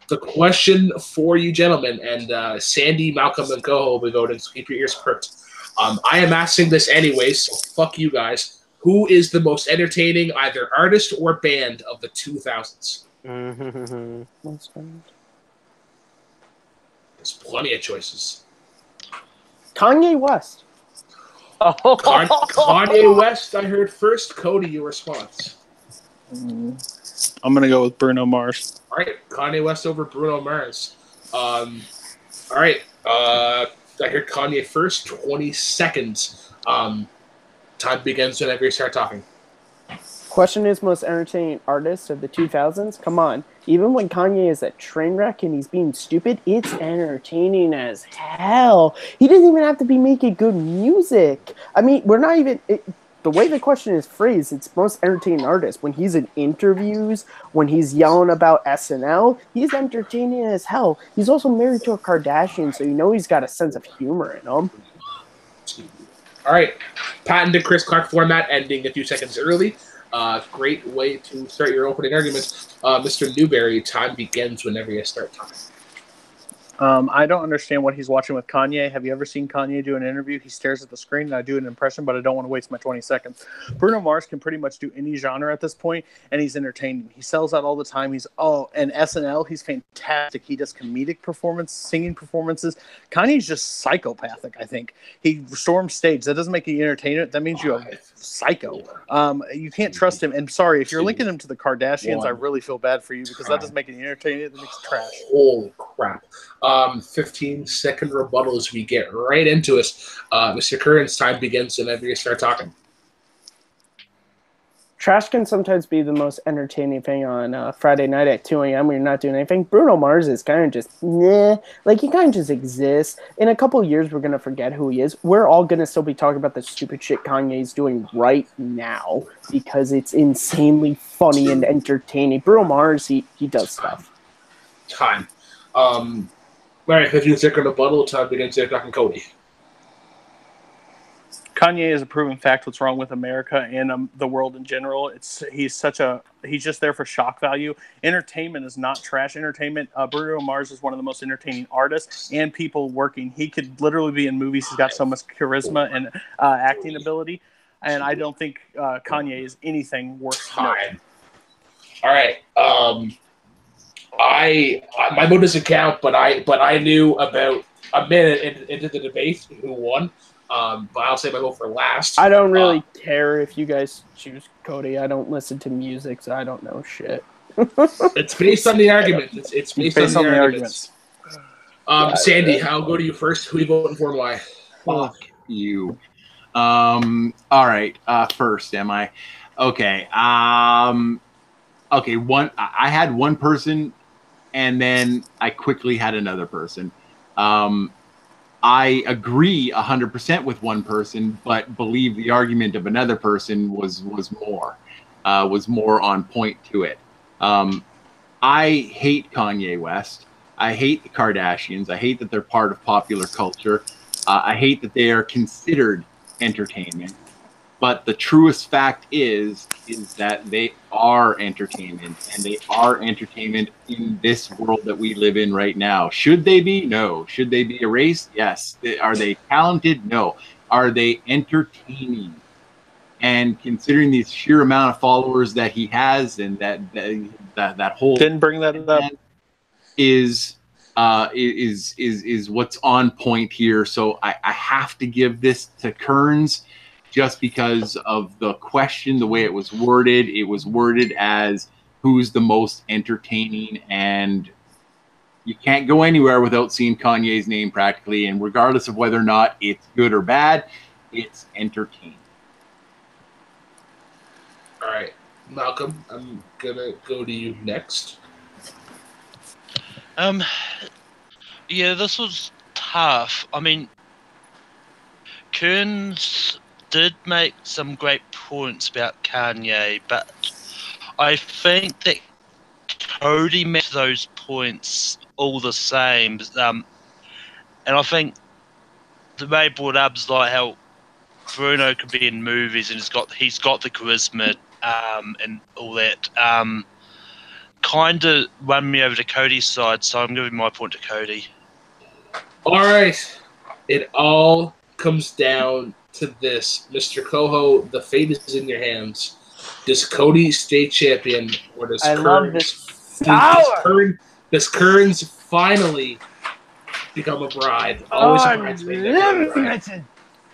The question for you gentlemen, and Sandy, Malcolm, and Coho will be voting, so keep your ears perked. I am asking this anyway, so fuck you guys. Who is the most entertaining either artist or band of the 2000s? There's plenty of choices. Kanye West. Kanye West, I heard first. Cody, your response. I'm going to go with Bruno Mars. All right, Kanye West over Bruno Mars. All right, I heard Kanye first. 20 seconds. Time begins whenever you start talking. Question is most entertaining artist of the 2000s? Come on. Even when Kanye is a train wreck and he's being stupid, it's entertaining as hell. He doesn't even have to be making good music. I mean, we're not even... the way the question is phrased, it's most entertaining artist. When he's in interviews, when he's yelling about SNL, he's entertaining as hell. He's also married to a Kardashian, so you know he's got a sense of humor in him. All right. Patented Chris Clark format ending a few seconds early. Great way to start your opening argument. Mr. Newberry, time begins whenever you start talking. I don't understand what he's watching with Kanye. Have you ever seen Kanye do an interview? He stares at the screen, and I do an impression, but I don't want to waste my 20 seconds. Bruno Mars can pretty much do any genre at this point, and he's entertaining. He sells out all the time. And SNL, he's fantastic. He does comedic singing performances. Kanye's just psychopathic, I think. He storms stage. That doesn't make you entertainer. That means you're a psycho. You can't trust him. And sorry, if you're linking him to the Kardashians, I really feel bad for you because that doesn't make any entertainer. That makes trash. Holy crap. 15-second rebuttal as we get right into it. Mr. Curran's time begins whenever you start talking. Trash can sometimes be the most entertaining thing on Friday night at 2 a.m. when you're not doing anything. Bruno Mars is kind of just, like he kind of just exists. In a couple of years, we're going to forget who he is. We're all going to still be talking about the stupid shit Kanye's doing right now because it's insanely funny and entertaining. Bruno Mars, he does stuff. Time. All right, 15-second rebuttal. Time begins here talking Cody. Kanye is a proven fact what's wrong with America and the world in general. He's just there for shock value. Entertainment is not trash entertainment. Bruno Mars is one of the most entertaining artists and people working. He could literally be in movies. He's got so much charisma and acting ability. And I don't think Kanye is anything worse. Time. All right. My vote doesn't count, but I knew about a minute into the debate who won. But I'll say my vote for last. I don't really care if you guys choose Cody. I don't listen to music, so I don't know shit. It's based on the argument. It's based on the arguments. Sandy, I'll go to you first. Who are you voting for and why? Fuck you. All right. First, am I? Okay. Okay. I had one person, and then I quickly had another person. I agree 100% with one person, but believe the argument of another person was more on point to it. I hate Kanye West. I hate the Kardashians. I hate that they're part of popular culture. I hate that they are considered entertainment. But the truest fact is that they are entertainment, and they are entertainment in this world that we live in right now. Should they be? No. Should they be erased? Yes. Are they talented? No. Are they entertaining? And considering the sheer amount of followers that he has, and that whole didn't bring that up is what's on point here. So I have to give this to Kearns. Just because of the question, the way it was worded as who's the most entertaining, and you can't go anywhere without seeing Kanye's name practically, and regardless of whether or not it's good or bad, it's entertaining. All right, Malcolm, I'm gonna go to you next. Yeah, this was tough. I mean, Kearns did make some great points about Kanye, but I think that Cody met those points all the same. And I think the way brought up is like how Bruno could be in movies and he's got the charisma and all that. Kind of won me over to Cody's side, so I'm giving my point to Cody. All right, it all comes down to this, Mr. Coho. The fate is in your hands. Does Cody stay champion, or does Kearns finally become a bride? Always a bridesmaid. Unlimited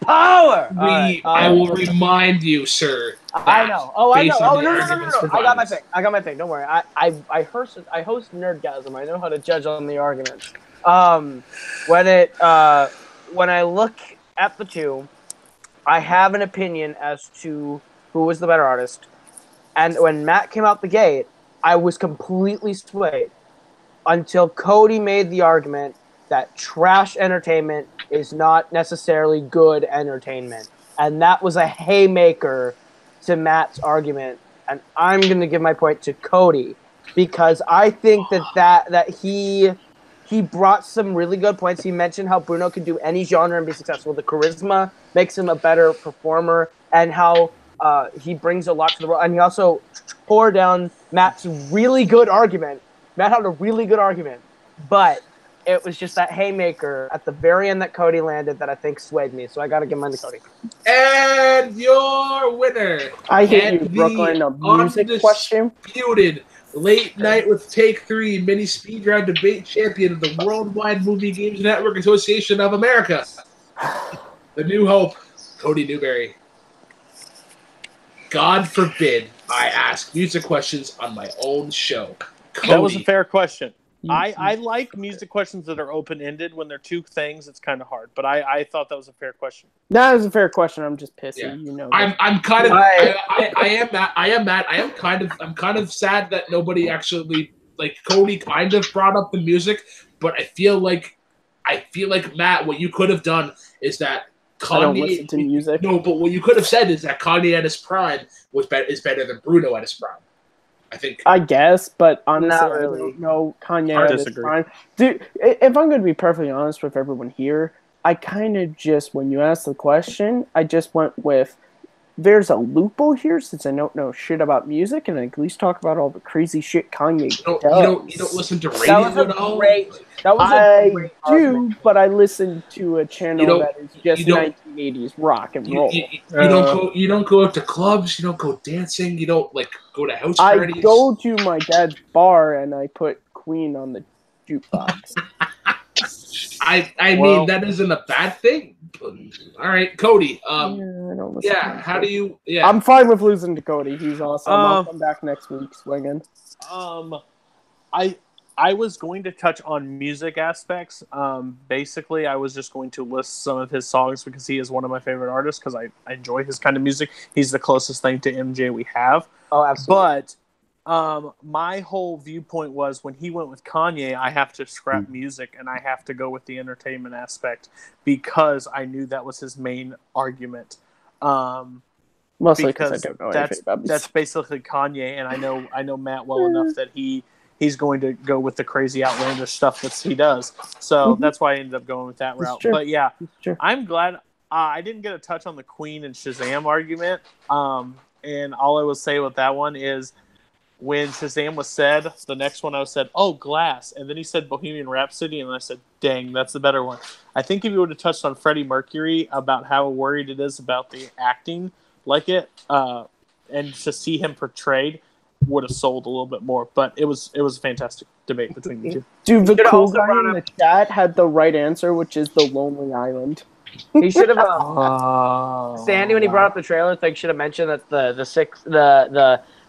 power. I will remind you, sir. I know. Oh, I know. Oh, no. I got my pick. Don't worry. I host Nerdgasm. I know how to judge on the arguments. When I look at the two, I have an opinion as to who was the better artist. And when Matt came out the gate, I was completely swayed until Cody made the argument that trash entertainment is not necessarily good entertainment. And that was a haymaker to Matt's argument. And I'm going to give my point to Cody because I think that he brought some really good points. He mentioned how Bruno could do any genre and be successful. The charisma makes him a better performer, and how he brings a lot to the world. And he also tore down Matt's really good argument. Matt had a really good argument, but it was just that haymaker at the very end that Cody landed that I think swayed me. So I got to give mine to Cody. And your winner. I hate you, Brooklyn. A music question. Undisputed Late Night with Take 3 mini speed round debate champion of the Worldwide Movie Games Network Association of America, the New Hope, Cody Newberry. God forbid I ask music questions on my own show. Cody, that was a fair question. I like music questions that are open-ended. When they're two things, it's kind of hard. But I thought that was a fair question. That was a fair question. I'm just pissy, Yeah. you know. I'm kind of I am mad. I'm kind of sad that nobody actually, like, Cody kind of brought up the music, but I feel like Matt, what you could have done is that Kanye. I don't listen to music. No, but what you could have said is that Kanye at his prime is better than Bruno at his prime. I think. I guess, but honestly, Not I really. don't know Kanye I at his disagree. prime. Dude, if I'm going to be perfectly honest with everyone here, I kind of just, when you asked the question, I just went with, there's a loophole here since I don't know shit about music, and I at least talk about all the crazy shit Kanye does. You don't listen to That radio was a at all? great. That was a I great do, argument. but I listen to a channel that is just you don't- 1980s rock and roll. You don't go out to clubs. You don't go dancing. You don't like go to house I parties. go to my dad's bar and I put Queen on the jukebox. I Well- mean, that isn't a bad thing. All right, Cody. I don't listen to Yeah. him. How do you? Yeah. I'm fine with losing to Cody. He's awesome. I'll come back next week swinging. I was going to touch on music aspects. Basically, I was just going to list some of his songs because he is one of my favorite artists because I enjoy his kind of music. He's the closest thing to MJ we have. Oh, absolutely. But my whole viewpoint was when he went with Kanye, I have to scrap music and I have to go with the entertainment aspect because I knew that was his main argument. Mostly because I don't know anything about music. That's basically Kanye, and I know Matt well enough that he's going to go with the crazy outlandish stuff that he does. So that's why I ended up going with that route. true. But yeah, True. I'm glad I didn't get a touch on the Queen and Shazam argument. And all I will say with that one is when Shazam was said, the next one I said, oh, Glass. And then he said Bohemian Rhapsody, and I said, dang, that's the better one. I think if you would have touched on Freddie Mercury about how worried it is about the acting like it, and to see him portrayed, would have sold a little bit more, but it was a fantastic debate between the two. Dude, the Should cool also guy run in the chat had the right answer, which is the Lonely Island. He should have. Sandy, when he brought up the trailer thing, should have mentioned that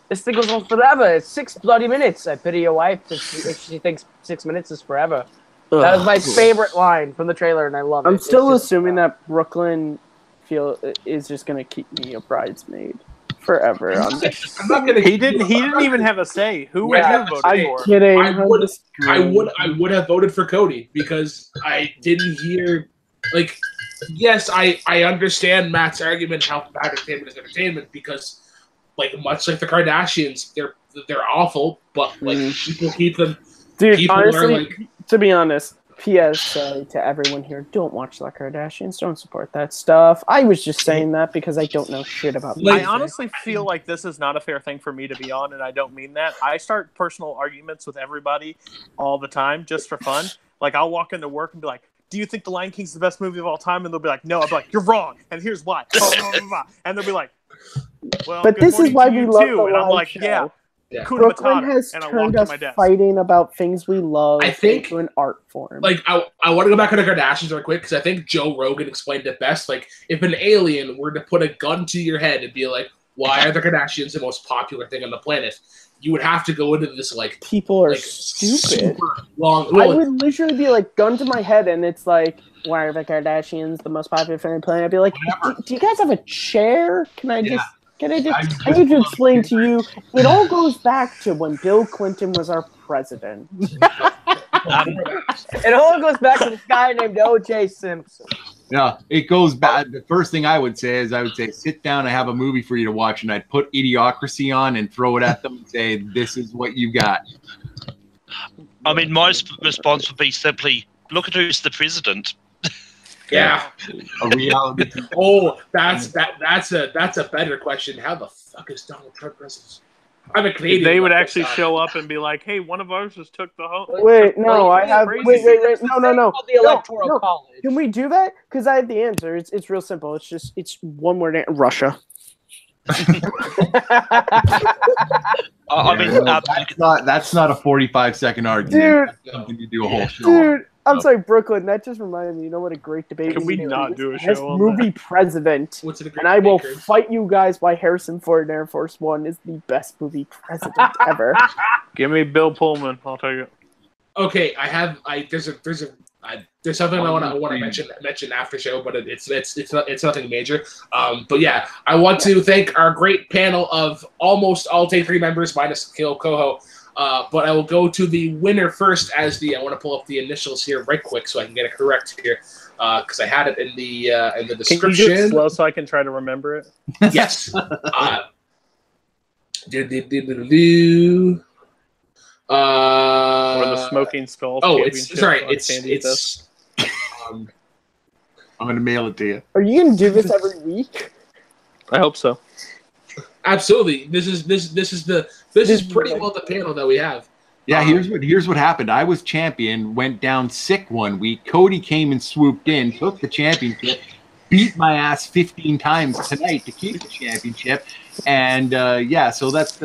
this thing goes on forever. It's 6 bloody minutes. I pity your wife if she thinks 6 minutes is forever. That was my favorite line from the trailer, and I love it. I'm still It's just- assuming that Brooklyn is just gonna keep me a bridesmaid forever. I'm not gonna. He didn't even have a say. Who would Yeah, you vote I'm for? kidding. I would have voted for Cody because I didn't hear, like, yes, I understand Matt's argument how bad entertainment is entertainment because, like, much like the Kardashians, they're awful, but like people keep them. Dude, People honestly, are like, to be honest, PSA to everyone here, don't watch the Kardashians. Don't support that stuff. I was just saying that because I don't know shit about Like, music. I honestly feel like this is not a fair thing for me to be on, and I don't mean that. I start personal arguments with everybody all the time just for fun. Like, I'll walk into work and be like, do you think The Lion King's the best movie of all time? And they'll be like, no. I'll be like, you're wrong, and here's why. And they'll be like, well, But good this is morning why to we you love too. the And I'm live like, show. yeah. Yeah. Kuna Brooklyn Matata. has And I walk turned to us my desk. fighting about things we love I think- into an art form. like I want to go back to the Kardashians real quick because I think Joe Rogan explained it best. Like, if an alien were to put a gun to your head and be like, "Why are the Kardashians the most popular thing on the planet?" You would have to go into this like People are like stupid. super long. I would literally be like, gun to my head, and it's like, why are the Kardashians the most popular thing on the planet? I'd be like, do you guys have a chair? Can I just I need to explain to you. It all goes back to when Bill Clinton was our president. It all goes back to this guy named O.J. Simpson. Yeah, it goes back. The first thing I would say is sit down. I have a movie for you to watch, and I'd put Idiocracy on and throw it at them and say, this is what you got. I mean, my response would be simply, look at who's the president. Yeah. A reality. Oh, that's a better question. How the fuck is Donald Trump president? I'm a Canadian. They would actually show up and be like, hey, one of ours just took the home. Wait, no, I have. Wait. No. The Electoral College. Can we do that? Because I have the answer. It's real simple. It's one word. Russia. I mean, that's not a 45-second argument. Dude. That's something you do a whole show on. Dude, I'm sorry, Brooklyn. That just reminded me. You know what a great debate. Can we do? not do a Best show on movie president. What's it? And I will fight you guys why Harrison Ford in Air Force One is the best movie president ever. Give me Bill Pullman. I'll tell you. Okay, there's something I want to mention after show, but it's nothing major. But yeah, I want to thank our great panel of almost all Take 3 members minus Kil Coho. But I will go to the winner first. I want to pull up the initials here right quick so I can get it correct here, because I had it in the description. Can you do it slow so I can try to remember it? Yes. Or the Smoking Skulls. Oh, Championship. I'm gonna mail it to you. Are you gonna do this every week? I hope so. Absolutely. This is pretty well the panel that we have. Yeah, here's what happened. I was champion, went down sick one week. Cody came and swooped in, took the championship, beat my ass 15 times tonight to keep the championship. And so that's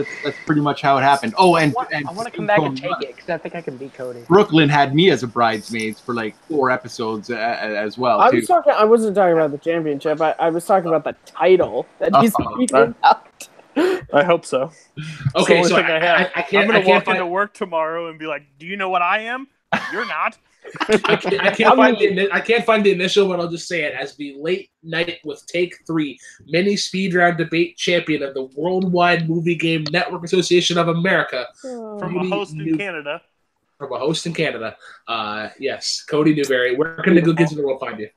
pretty much how it happened. Oh, and I want to come back and take it because I think I can beat Cody. Brooklyn had me as a bridesmaids for like 4 episodes as well. I wasn't talking about the championship. I was talking about the title that he's speaking about. I hope so. Okay, so I can't. I'm gonna walk into work tomorrow and be like, "Do you know what I am? You're not." I can't find the initial, but I'll just say it as the Late Night with Take 3 mini speed round debate champion of the Worldwide Movie Game Network Association of America. From a host in Canada. From a host in Canada. Yes, Cody Newberry. Where can the good kids in the world find you?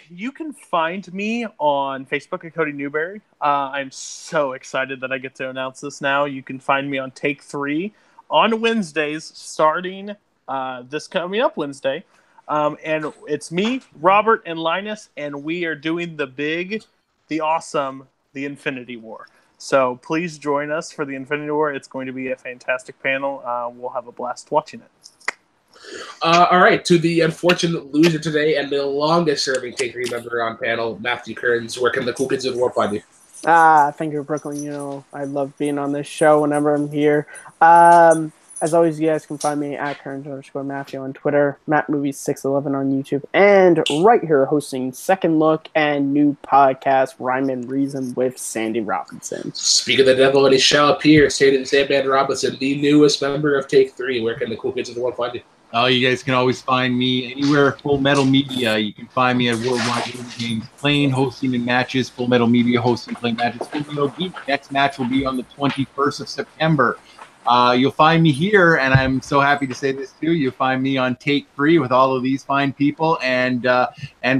You can find me on Facebook at Cody Newberry. I'm so excited that I get to announce this now. You can find me on Take 3 on Wednesdays, starting this coming up Wednesday. And it's me, Robert, and Linus, and we are doing the awesome, the Infinity War. So please join us for the Infinity War. It's going to be a fantastic panel. We'll have a blast watching it. All right, to the unfortunate loser today and the longest-serving Take 3 member on panel, Matthew Kearns. Where can the cool kids of the world find you? Thank you, Brooklyn. I love being on this show whenever I'm here. As always, you guys can find me at Kearns_Matthew on Twitter, MattMovies611 on YouTube, and right here hosting Second Look and new podcast, Rhyme and Reason with Sandy Robinson. Speak of the devil, and he shall appear. Stated Sandman Robinson, the newest member of Take 3. Where can the cool kids of the world find you? Oh, you guys can always find me anywhere Full Metal Media. You can find me at Worldwide Movie Games, playing, hosting, and matches. Full Metal Media hosting, playing matches. Full Metal Geek. Next match will be on the 21st of September. You'll find me here, and I'm so happy to say this too. You'll find me on Take 3 with all of these fine people, and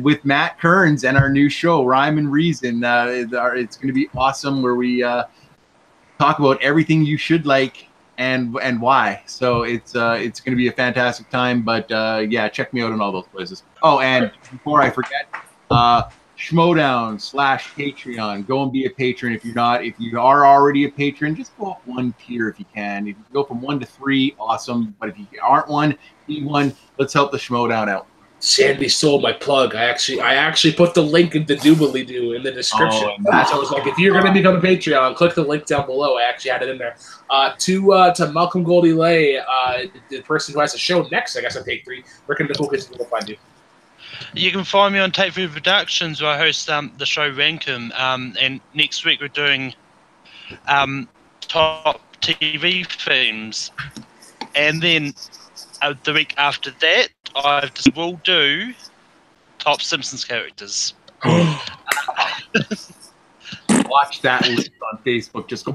with Matt Kearns and our new show, Rhyme and Reason. It's going to be awesome, where we talk about everything you should like and why. So it's going to be a fantastic time. But check me out on all those places. Oh, and before I forget, Schmodown/Patreon. Go and be a patron if you're not. If you are already a patron, just go up one tier if you can. If you go from 1 to 3, awesome. But if you aren't one, be one. Let's help the Schmodown out. Sandy stole my plug. I actually put the link in the doobly-doo in the description. So I was like, if you're going to become a Patreon, click the link down below. I actually had it in there. To Malcolm Goldie Lay, the person who has a show next, I guess, on Take 3, where can the cool kids find you? You can find me on Take 3 Productions, where I host the show Rankum. And next week we're doing top TV films. And then the week after that, we'll do top Simpsons characters. Watch that list on Facebook. Just go.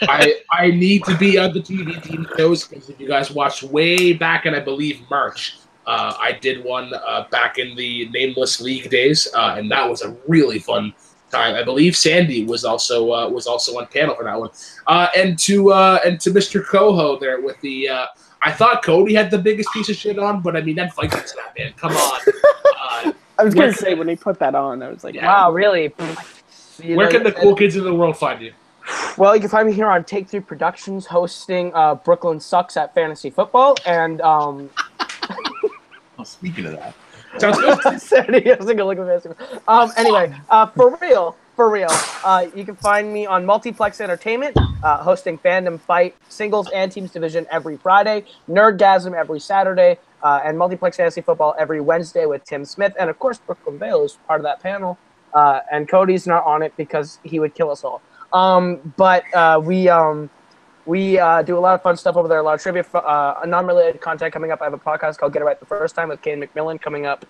I need to be on the TV team shows, because if you guys watched way back in, I believe, March, I did one back in the Nameless League days, and that was a really fun time. I believe Sandy was also on panel for that one. And to Mr. Coho there with the. I thought Cody had the biggest piece of shit on, but I mean that Vikings snap, man. Come on. I was gonna say when he put that on, I was like, wow, really? Where can the cool kids in the world find you? Well, you can find me here on Take 3 Productions, hosting Brooklyn Sucks at Fantasy Football, and speaking of that, sounds good. I was gonna look at fantasy. Anyway, for real, you can find me on Multiplex Entertainment, hosting Fandom Fight Singles and Teams Division every Friday, Nerdgasm every Saturday, and Multiplex Fantasy Football every Wednesday with Tim Smith, and of course Brooklyn Vale is part of that panel. And Cody's not on it because he would kill us all. But we We do a lot of fun stuff over there, a lot of trivia, non-related content coming up. I have a podcast called Get It Right the First Time with Kane McMillan coming up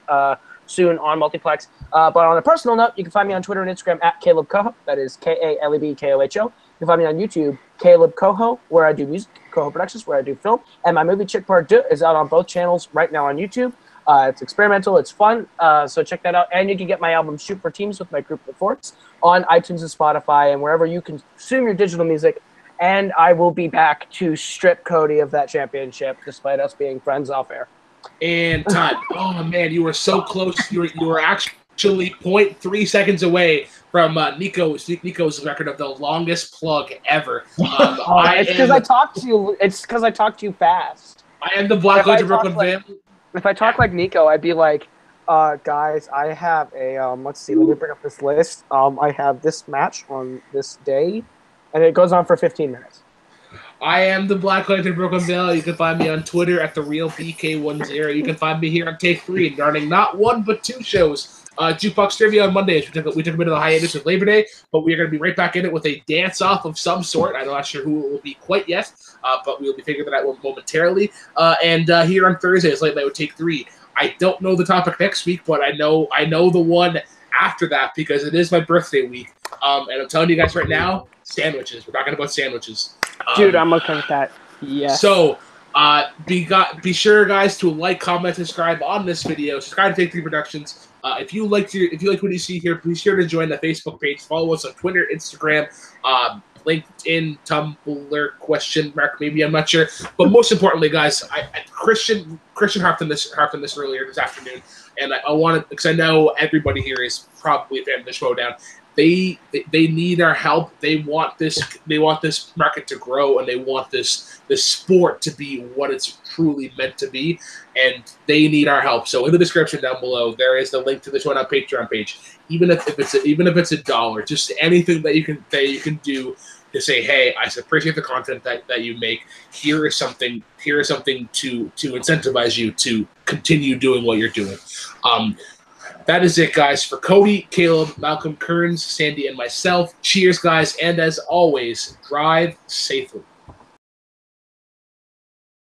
soon on Multiplex. But on a personal note, you can find me on Twitter and Instagram at Caleb Coho. That is KALEBKOHO. You can find me on YouTube, Caleb Coho, where I do music, Coho Productions, where I do film. And my movie Chick Part 2 is out on both channels right now on YouTube. It's experimental, it's fun, so check that out. And you can get my album Shoot for Teams with my group The Forks on iTunes and Spotify and wherever you consume your digital music. And I will be back to strip Cody of that championship, despite us being friends off air. And time. Oh man, you were so close. You were actually 0.3 seconds away from Nico's record of the longest plug ever. It's because I talked to you. It's because I talked to you fast. I am the Black Legend Brooklyn fan. If I talk like Nico, I'd be like, guys, I have a let's see, let me bring up this list. I have this match on this day. And it goes on for 15 minutes. I am the Black Lantern Brooklyn Vale. You can find me on Twitter at TheRealBK10. You can find me here on Take 3, running not one but two shows. Jukebox Trivia on Mondays. We took a bit of a hiatus with Labor Day, but we are going to be right back in it with a dance-off of some sort. I'm not sure who it will be quite yet, but we'll be figuring that out momentarily. And here on Thursdays, Late Night with Take 3. I don't know the topic next week, but I know the one after that because it is my birthday week. And I'm telling you guys right now, sandwiches. We're talking about sandwiches. Dude, I'm okay with that. Yes. So, be sure, guys, to like, comment, subscribe on this video. Subscribe to Take 3 Productions. If you like what you see here, please sure to join the Facebook page. Follow us on Twitter, Instagram, LinkedIn, Tumblr, ? Maybe, I'm not sure. But most importantly, guys, Christian harped on this earlier this afternoon, and I want to, because I know everybody here is probably a fan of the Showdown. They need our help. They want this market to grow, and they want this sport to be what it's truly meant to be, and they need our help. So in the description down below, there is the link to the Showdown Patreon page. Even if it's $1, just anything that you can do to say, hey, I appreciate the content that you make. Here is something to incentivize you to continue doing what you're doing. That is it, guys. For Cody, Caleb, Malcolm, Kearns, Sandy, and myself, cheers, guys. And as always, drive safely.